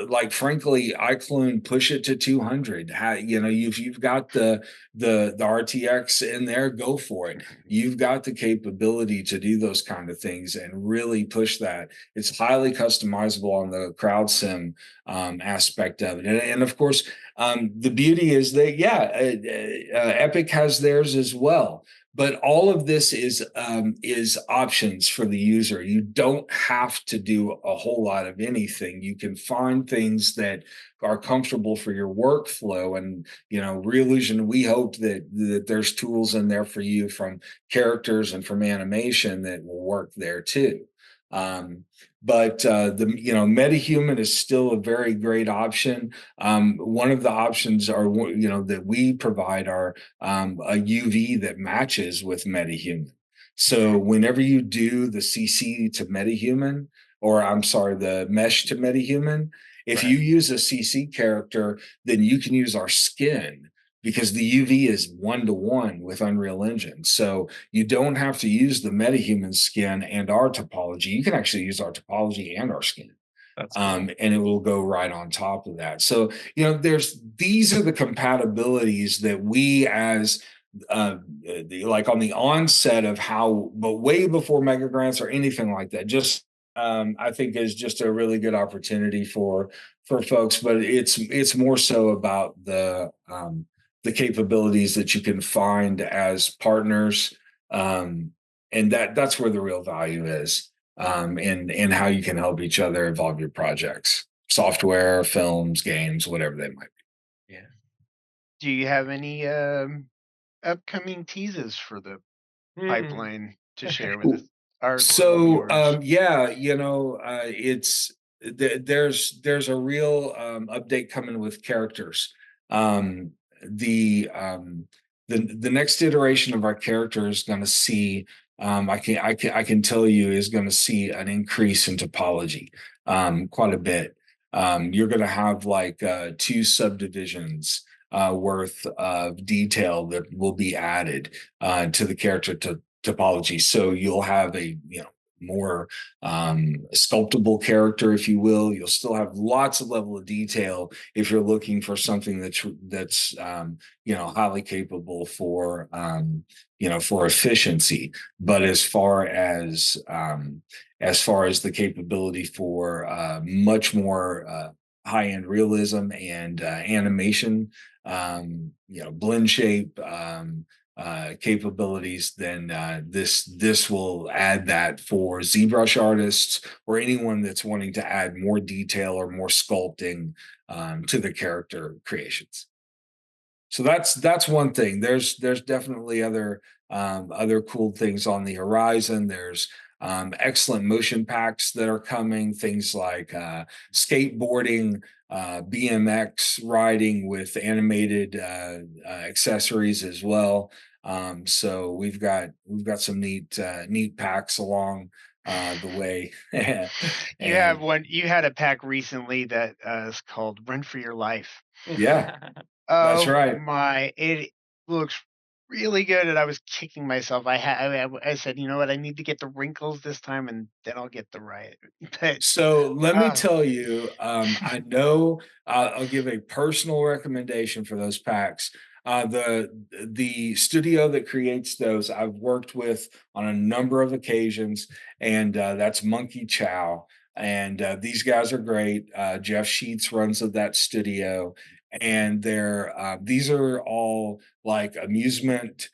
like frankly, iClone push it to 200. You've got the RTX in there, go for it. You've got the capability to do those kind of things and really push that. It's highly customizable on the crowd sim aspect of it, and of course, the beauty is that, yeah, Epic has theirs as well. But all of this is options for the user. You don't have to do a whole lot of anything. You can find things that are comfortable for your workflow. And Reallusion, we hope that there's tools in there for you from characters and from animation that will work there too. Um, but the MetaHuman is still a very great option. One of the options are that we provide are a UV that matches with MetaHuman. So Mhm. whenever you do the CC to MetaHuman, or I'm sorry, the mesh to MetaHuman, if Right. you use a CC character, then you can use our skin because the UV is 1-to-1 with Unreal Engine. So you don't have to use the MetaHuman skin and our topology. You can actually use our topology and our skin, That's cool. and it will go right on top of that. So these are the compatibilities that we as like on the onset of how, but way before mega grants or anything like that. Just I think is just a really good opportunity for folks, but it's more so about the capabilities that you can find as partners, and that's where the real value is, and how you can help each other evolve your projects, software, films, games, whatever they might Yeah. Do you have any upcoming teases for the Hmm. pipeline to share with be. us, our loyal So viewers? yeah, it's there's a real update coming with characters. Um, the next iteration of our character is going to see, I can tell you, is going to see an increase in topology, quite a bit. You're going to have like two subdivisions worth of detail that will be added to the character topology. So you'll have a more sculptable character, if you will. You'll still have lots of level of detail if you're looking for something that's highly capable for efficiency. But as far as the capability for much more high end realism and animation, blend shape, capabilities, then this will add that for ZBrush artists or anyone that's wanting to add more detail or more sculpting to the character creations. So that's one thing. There's definitely other cool things on the horizon. There's excellent motion packs that are coming. Things like skateboarding, BMX riding with animated accessories as well. So we've got some neat packs along the way, You have and one. You had a pack recently that is called "Run for Your Life." Yeah, that's Oh right. my, it looks really good, and I was kicking myself. I said, "You know what? I need to get the wrinkles this time, and then I'll get the right." But, So let me uh tell you, I know I'll give a personal recommendation for those packs. The studio that creates those, I've worked with on a number of occasions, and that's Monkey Chow. And these guys are great. Jeff Sheets runs of that studio, and these are all like amusement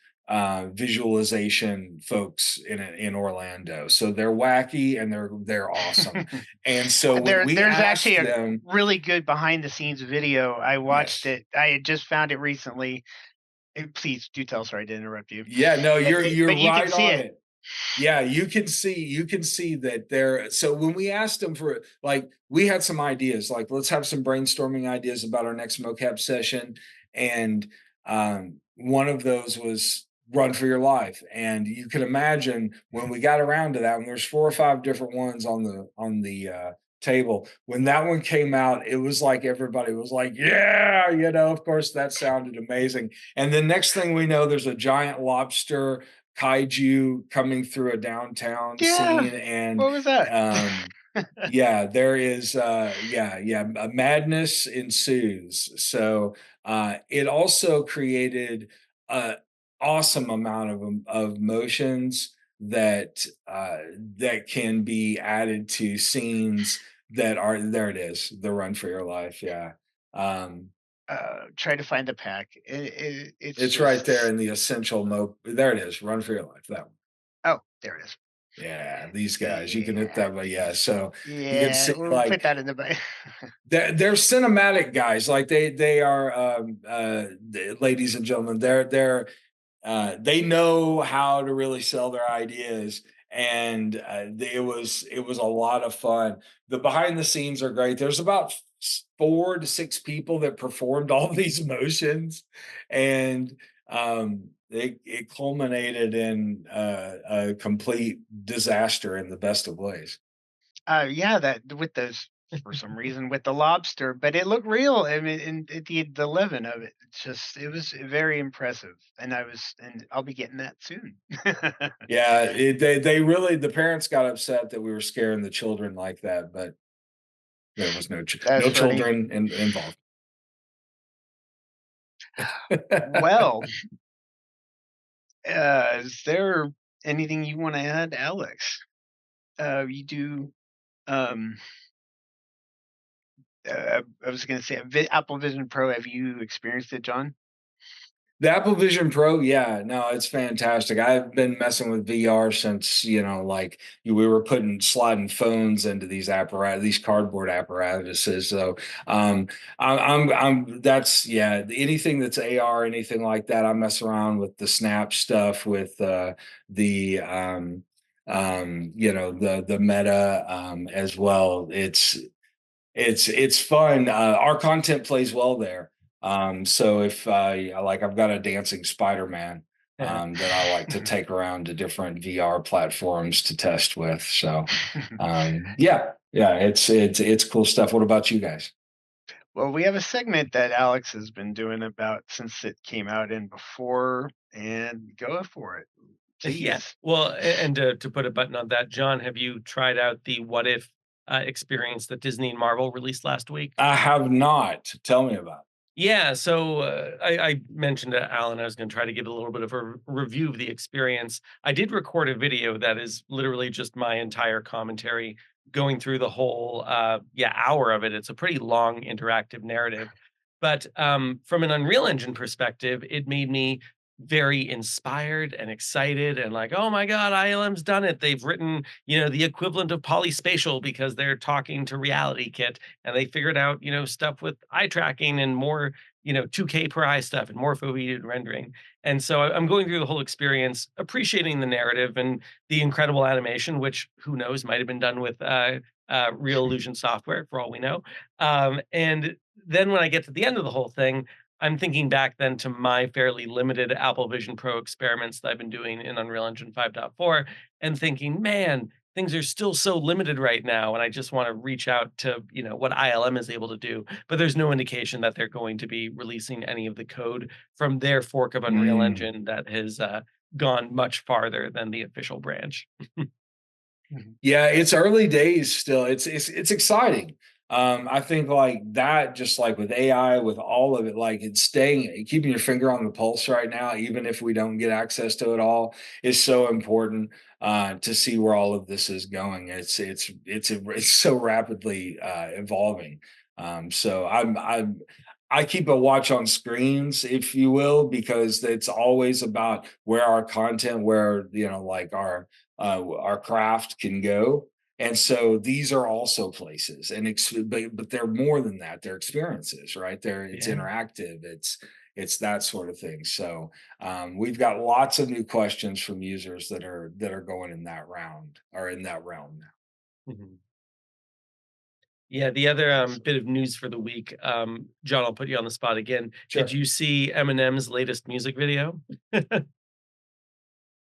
visualization folks in Orlando. So they're wacky and they're awesome. And so when we there's actually asked a them, really good behind the scenes video. I watched yes, it. I had just found it recently. Please do tell. Sorry to interrupt you, yeah, no, you're but you can right see on it. it. Yeah, you can see that there. So when we asked them for like we had some ideas, like let's have some brainstorming ideas about our next mocap session. And one of those was run for your life. And you can imagine when we got around to that, and there's 4 or 5 different ones on the table. When that one came out, it was like everybody was like, yeah, of course that sounded amazing. And the next thing we know, there's a giant lobster kaiju coming through a downtown Yeah. scene. And What was that? um yeah, there is a madness ensues. So it also created a awesome amount of motions that can be added to scenes that are there. It is the run for your life. Yeah. um Try to find the pack. It's it's right there just in the essential there it is, run for your life, that one. oh, there it is. Yeah, these guys, you can hit Yeah, that, but yeah, so you can yeah. see We'll put like that in the back. they're cinematic guys, like they are ladies and gentlemen, they know how to really sell their ideas. And it was a lot of fun. The behind the scenes are great. There's about 4 to 6 people that performed all these motions. And it culminated in a complete disaster in the best of ways. Yeah, that with those for some reason with the lobster, but it looked real. I mean, and the living of it, it was very impressive. And I'll be getting that soon. Yeah, they really, the parents got upset that we were scaring the children like that, but there was That's no funny. children involved. Well, is there anything you want to add, Alex? You do. Um, I was going to say Apple Vision Pro. Have you experienced it, John? The Apple Vision Pro, yeah, no, it's fantastic. I've been messing with VR since, like we were sliding phones into these cardboard apparatuses. So that's, yeah, anything that's AR, anything like that. I mess around with the Snap stuff, with the the Meta as well. It's fun. Our content plays well there. So if like I've got a dancing Spider-Man that I like to take around to different VR platforms to test with. So yeah, it's cool stuff. What about you guys? Well, we have a segment that Alex has been doing about since it came out and before, and go for it, Yeah. please. Well, and to put a button on that, John, have you tried out the What If experience that Disney and Marvel released last week? I have not. Tell me about Yeah, so I mentioned to Alan I was going to try to give a little bit of a review of the experience. I did record a video that is literally just my entire commentary going through the whole hour of it. It's a pretty long interactive narrative, but from an Unreal Engine perspective, it made me very inspired and excited and like, oh my god, ILM's done it. They've written the equivalent of polyspatial because they're talking to Reality Kit, and they figured out stuff with eye tracking and more 2K per eye stuff and morpho rendering. And so I'm going through the whole experience appreciating the narrative and the incredible animation, which who knows might have been done with Reallusion software for all we know. And then when I get to the end of the whole thing, I'm thinking back then to my fairly limited Apple Vision Pro experiments that I've been doing in Unreal Engine 5.4 and thinking, man, things are still so limited right now, and I just want to reach out to, what ILM is able to do. But there's no indication that they're going to be releasing any of the code from their fork of Unreal Mm. Engine that has gone much farther than the official branch. Mhm. Yeah, it's early days still. It's exciting. I think like that, just like with AI, with all of it, like it's staying, keeping your finger on the pulse right now, even if we don't get access to it all, is so important to see where all of this is going. It's so rapidly evolving. So I keep a watch on screens, if you will, because it's always about where our content, where like our craft can go. And so these are also places, and but they're more than that. They're experiences, right? It's Yeah. interactive. It's that sort of thing. So we've got lots of new questions from users that are going in that round or in that realm now. Mhm. Yeah, the other Awesome. bit of news for the week, John, I'll put you on the spot again. Did Sure. you see Eminem's latest music video?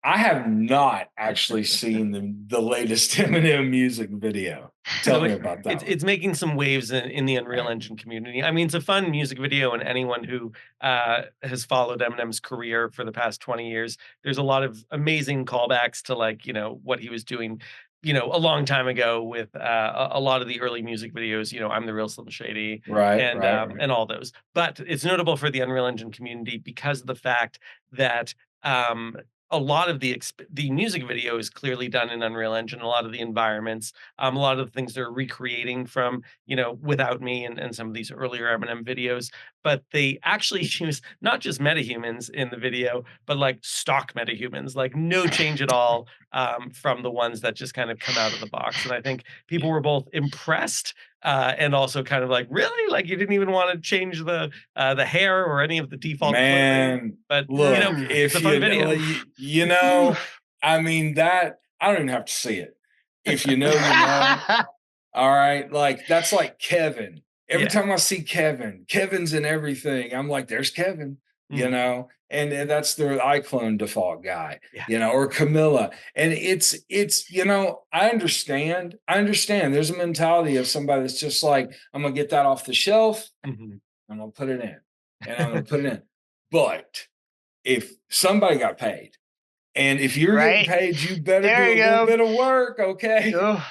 I have not actually seen the latest Eminem music video. Tell So me about it's that one. it's making some waves in the Unreal Right. Engine community. I mean, it's a fun music video, and anyone who has followed Eminem's career for the past 20 years, there's a lot of amazing callbacks to like what he was doing, a long time ago with a lot of the early music videos. I'm the real Slim Shady, Right, and right, right. and all those. But it's notable for the Unreal Engine community because of the fact that. Um, a lot of the music video is clearly done in Unreal Engine. A lot of the environments, a lot of the things they're recreating from, Without Me and some of these earlier Eminem videos, but they actually use not just metahumans in the video, but like stock metahumans, like no change at all from the ones that just kind of come out of the box. And I think people were both impressed and also kind of like, really, like you didn't even want to change the hair or any of the default clothing, Man, but look, it's if a fun video. Oof. I mean, that I don't even have to see it. If you know, you know. All right. Like that's like Kevin. Every Yeah. time I see Kevin, Kevin's in everything. I'm like, there's Kevin, Mhm. and that's the iClone default guy, Yeah. or Camilla. And I understand. There's a mentality of somebody that's just like, I'm gonna get that off the shelf. Mhm. I'm gonna put it in, and I'm gonna put it in. But if somebody got paid, and if you're getting Right? paid, you better There do a you little go. bit of work, okay? Oh,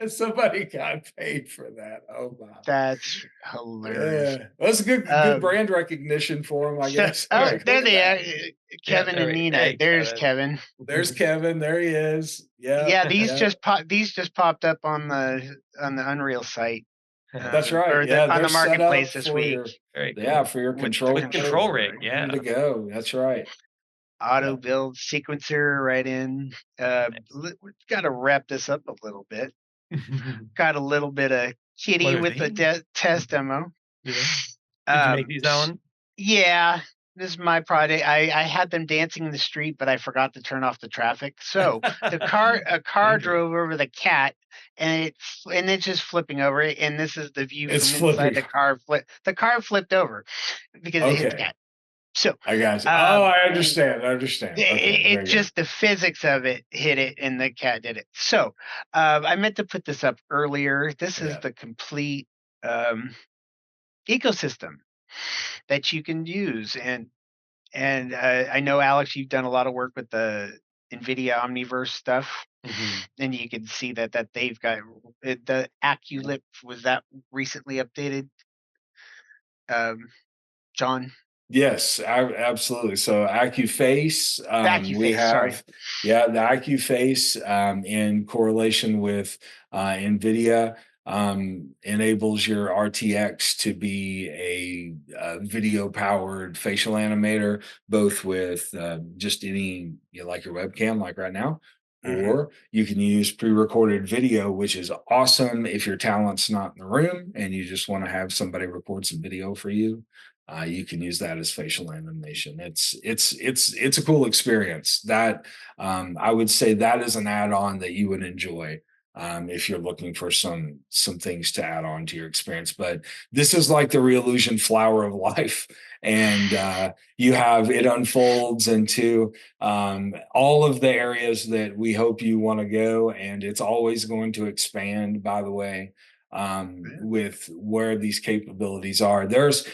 Somebody got paid for that. Oh my. that's hilarious. Yeah. That's good Um, brand recognition for him, I so, guess. oh, Like, there look at they that. are. Yeah, Kevin there and we Nina. hey, There's Kevin. Kevin. There's Kevin. There he is. Yeah. Yeah, Yeah. these just popped up on the Unreal site, That's right. or the Yeah. on They're the set marketplace up this for week your, Very yeah, cool. for your with the control With board. control controller, rig, right? Ready to yeah. go. That's right. Auto Yep. build sequencer right in. Nice. We've got to wrap this up a little bit. Got a little bit of What kitty are with the these? test demo. Yeah. Did you make Um, these, s- Alan? yeah, this is my project. I had them dancing in the street, but I forgot to turn off the traffic. So a car Danger. drove over the cat, and it's just flipping over. And this is the view It's from inside flipping. the car. The car flipped over because it hit the Okay. cat. So I got you. Oh, um, I understand. I understand. Okay. it Very good. just the physics of it hit it, and the cat did it. So I meant to put this up earlier. This is Yeah. the complete um, ecosystem that you can use, and I know, Alex, you've done a lot of work with the NVIDIA Omniverse stuff, Mhm. and you can see that they've got the AccuLip was that recently updated, um, John? Yes, absolutely. So AccuFace, we AccuFace, sorry. have, yeah, the AccuFace in correlation with NVIDIA enables your RTX to be a video powered facial animator, both with just any, like your webcam, like right now, Hmm. or you can use pre-recorded video, which is awesome if your talent's not in the room and you just want to have somebody record some video for you. You can use that as facial animation. It's a cool experience. That I would say that is an add-on that you would enjoy if you're looking for some things to add on to your experience. But this is like the Reallusion flower of life, and you have it unfolds into all of the areas that we hope you want to go, and it's always going to expand, by the way, with where these capabilities are. There's,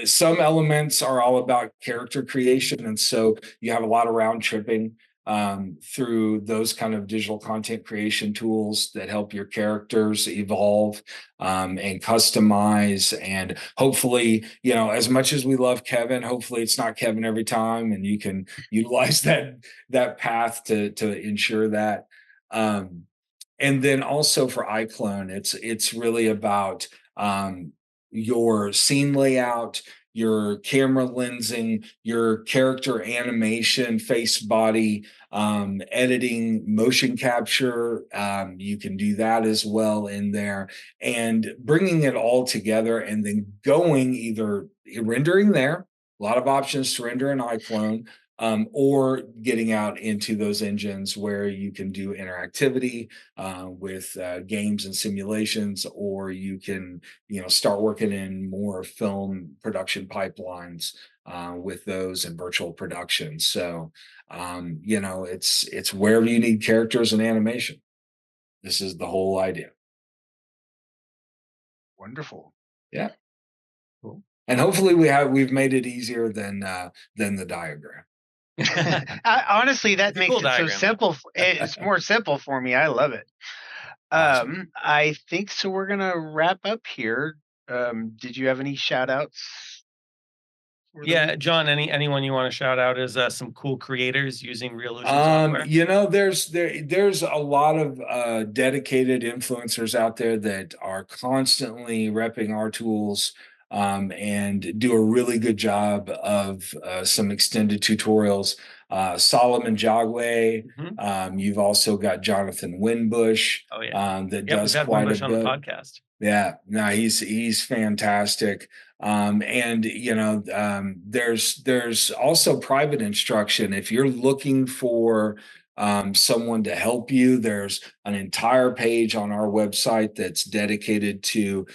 some elements are all about character creation, and so you have a lot of round tripping through those kind of digital content creation tools that help your characters evolve and customize. And hopefully, as much as we love Kevin, hopefully it's not Kevin every time, and you can utilize that path to ensure that. And then also for iClone, it's really about your scene layout, your camera lensing, your character animation, face body, editing, motion capture. You can do that as well in there, and bringing it all together, and then going either rendering there, a lot of options to render in iClone, or getting out into those engines where you can do interactivity with games and simulations, or you can start working in more film production pipelines with those and virtual production. So it's wherever you need characters and animation. This is the whole idea. Wonderful. Yeah. Cool. And hopefully we've made it easier than the diagram. Honestly, that It's a makes cool it so diagram, though. simple. It's more simple for me. I love it. Awesome. I think so. We're gonna wrap up here. Did you have any shout outs? Yeah, John, anyone you want to shout out as some cool creators using Reallusion software? There's a lot of dedicated influencers out there that are constantly repping our tools and do a really good job of some extended tutorials. Solomon Jagwe. You've also got Jonathan Winbush. Oh yeah. That Yep, does we've had quite a Winbush on the bit. podcast. Yeah, no, he's fantastic. And there's also private instruction. If you're looking for someone to help you, there's an entire page on our website that's dedicated to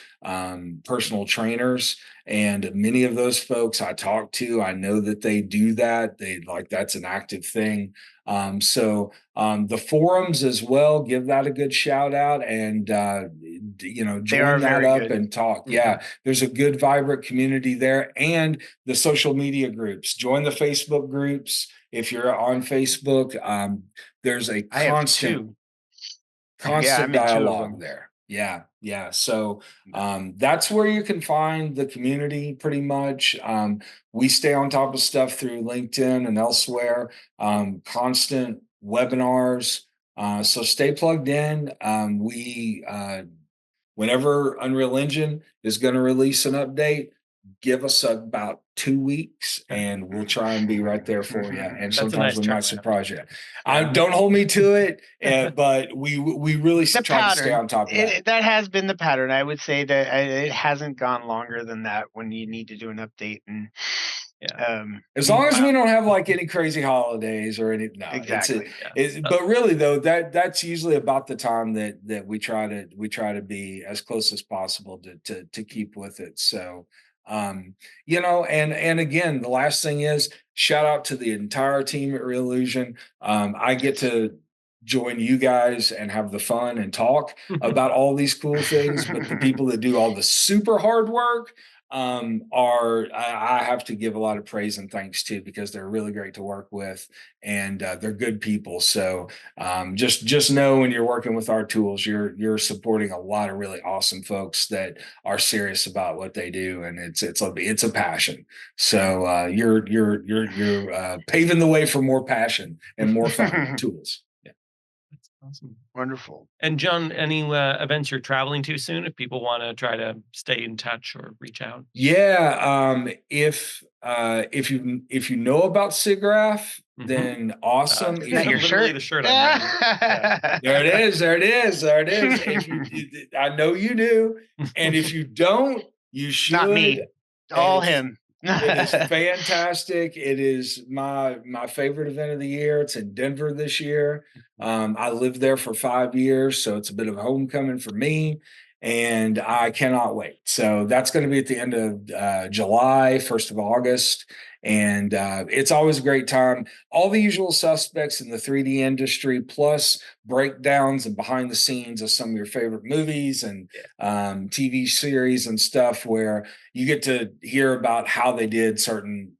personal trainers. And many of those folks I talk to, I know that they do that. That's an active thing. So the forums as well, give that a good shout out, and join that up good. And talk. Mm-hmm. Yeah, there's a good vibrant community there, and the social media groups. Join the Facebook groups if you're on Facebook. There's a constant dialogue there. Yeah. So that's where you can find the community pretty much. We stay on top of stuff through LinkedIn and elsewhere, constant webinars. So stay plugged in. Whenever Unreal Engine is going to release an update, give us about 2 weeks and we'll try and be right there for you. And sometimes we might surprise you. Don't hold me to it, but we really try to stay on top of that. That has been the pattern. I would say that it hasn't gone longer than that when you need to do an update. And as long as we don't have like any crazy holidays or any, no, exactly. But really though, that's usually about the time that we try to be as close as possible to keep with it. So and again, the last thing is shout out to the entire team at Reallusion. I get to join you guys and have the fun and talk about all these cool things, but the people that do all the super hard work I have to give a lot of praise and thanks to, because they're really great to work with, and they're good people. So just know when you're working with our tools, you're supporting a lot of really awesome folks that are serious about what they do, and it's a passion. So you're paving the way for more passion and more fun tools. Yeah, that's awesome. Wonderful. And John, any events you're traveling to soon, if people want to try to stay in touch or reach out? Yeah, if you know about SIGGRAPH, then awesome. Is that your shirt? The shirt I'm wearing. Yeah. There it is. I know you do, and if you don't, you should. Not me. All him. It is fantastic. It is my favorite event of the year. It's in Denver this year. I lived there for 5 years, so it's a bit of homecoming for me, and I cannot wait. So that's gonna be at the end of, July, 1st of August, and, it's always a great time. All the usual suspects in the 3D industry, plus breakdowns and behind the scenes of some of your favorite movies and, Yeah. TV series and stuff where you get to hear about how they did certain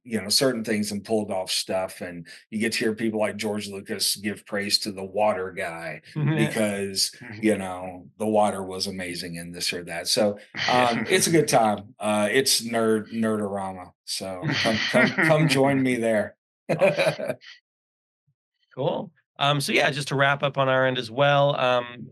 things and pulled off stuff, and you get to hear people like George Lucas give praise to the water guy because the water was amazing in this or that. So it's a good time. It's nerdorama, so come join me there. Awesome. Cool. So yeah, just to wrap up on our end as well,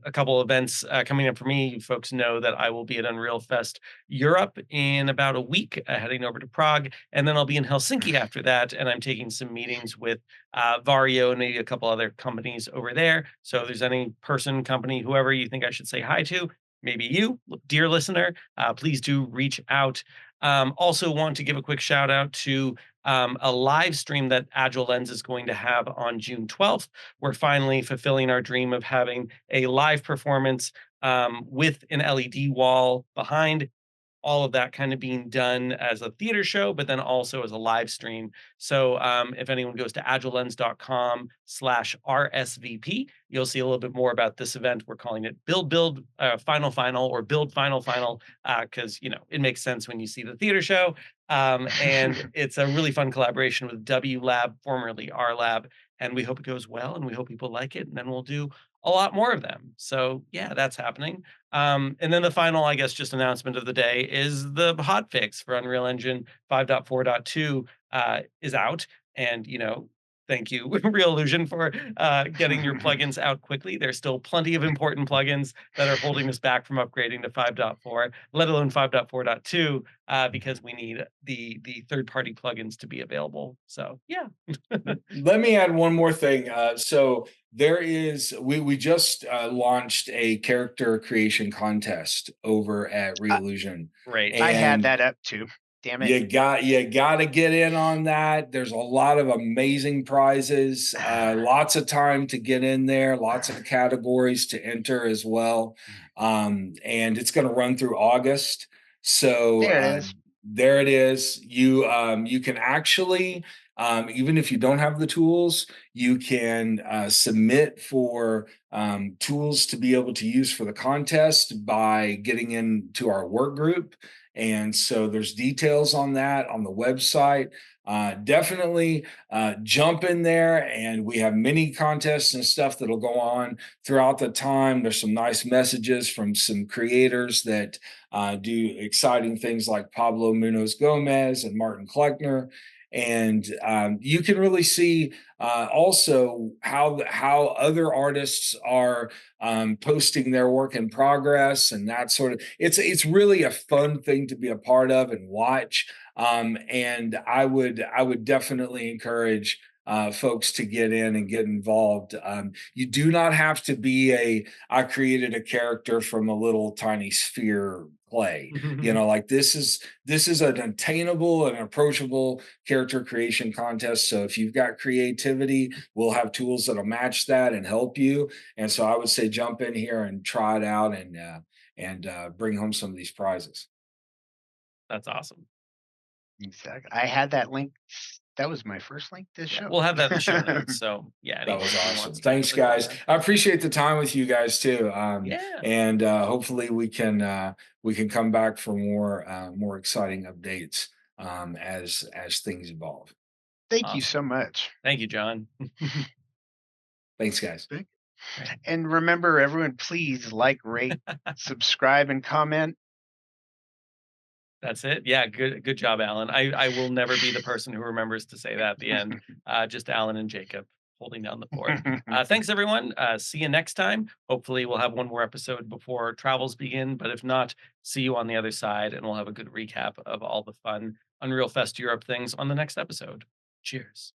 a couple events coming up for me. You folks know that I will be at Unreal Fest Europe in about a week, heading over to Prague, and then I'll be in Helsinki after that. And I'm taking some meetings with Vario and maybe a couple other companies over there. So if there's any person, company, whoever you think I should say hi to, maybe you, dear listener, please do reach out. Also, want to give a quick shout out to a live stream that Agile Lens is going to have on June 12th. We're finally fulfilling our dream of having a live performance with an LED wall behind, all of that kind of being done as a theater show, but then also as a live stream. So if anyone goes to agilelens.com/RSVP, you'll see a little bit more about this event. We're calling it Build Final Final, or Build Final Final, because it makes sense when you see the theater show. And it's a really fun collaboration with W Lab, formerly R Lab, and we hope it goes well, and we hope people like it, and then we'll do a lot more of them. So yeah, that's happening. And then the final, I guess, just announcement of the day is the hot fix for Unreal Engine 5.4.2 is out. And, thank you, Reallusion, for getting your plugins out quickly. There's still plenty of important plugins that are holding us back from upgrading to 5.4, let alone 5.4.2, because we need the third-party plugins to be available. So yeah. Let me add one more thing. So we just launched a character creation contest over at I, Reallusion, Great. I had and that up too. Damn it. you got to get in on that. There's a lot of amazing prizes, lots of time to get in there, lots of categories to enter as well, and it's going to run through August. So There it is. there it is. You can actually, even if you don't have the tools, you can submit for tools to be able to use for the contest by getting into our work group. And so there's details on that on the website. Definitely jump in there, and we have mini contests and stuff that'll go on throughout the time. There's some nice messages from some creators that do exciting things like Pablo Munoz Gomez and Martin Kleckner. And you can really see also how other artists are posting their work in progress and that sort of. It's really a fun thing to be a part of and watch. And I would definitely encourage folks to get in and get involved. You do not have to be I created a character from a little tiny sphere play. Like this is an attainable and approachable character creation contest. So if you've got creativity, we'll have tools that'll match that and help you. And so I would say jump in here and try it out and bring home some of these prizes. That's awesome. Exactly. I had that link. That was my first link to Yeah, show. we'll have that in the show notes. So yeah, That was anyone who awesome. wants to Thanks, click on guys. that. I appreciate the time with you guys too. Yeah, And hopefully we can come back for more exciting updates as things evolve. Thank you so awesome. much. Thank you, John. Thanks, guys. Right. And remember, everyone, please like, rate, subscribe, and comment. That's it. Yeah, good job, Alan. I will never be the person who remembers to say that at the end. Just Alan and Jacob holding down the fort. Thanks, everyone. See you next time. Hopefully, we'll have one more episode before travels begin. But if not, see you on the other side, and we'll have a good recap of all the fun Unreal Fest Europe things on the next episode. Cheers.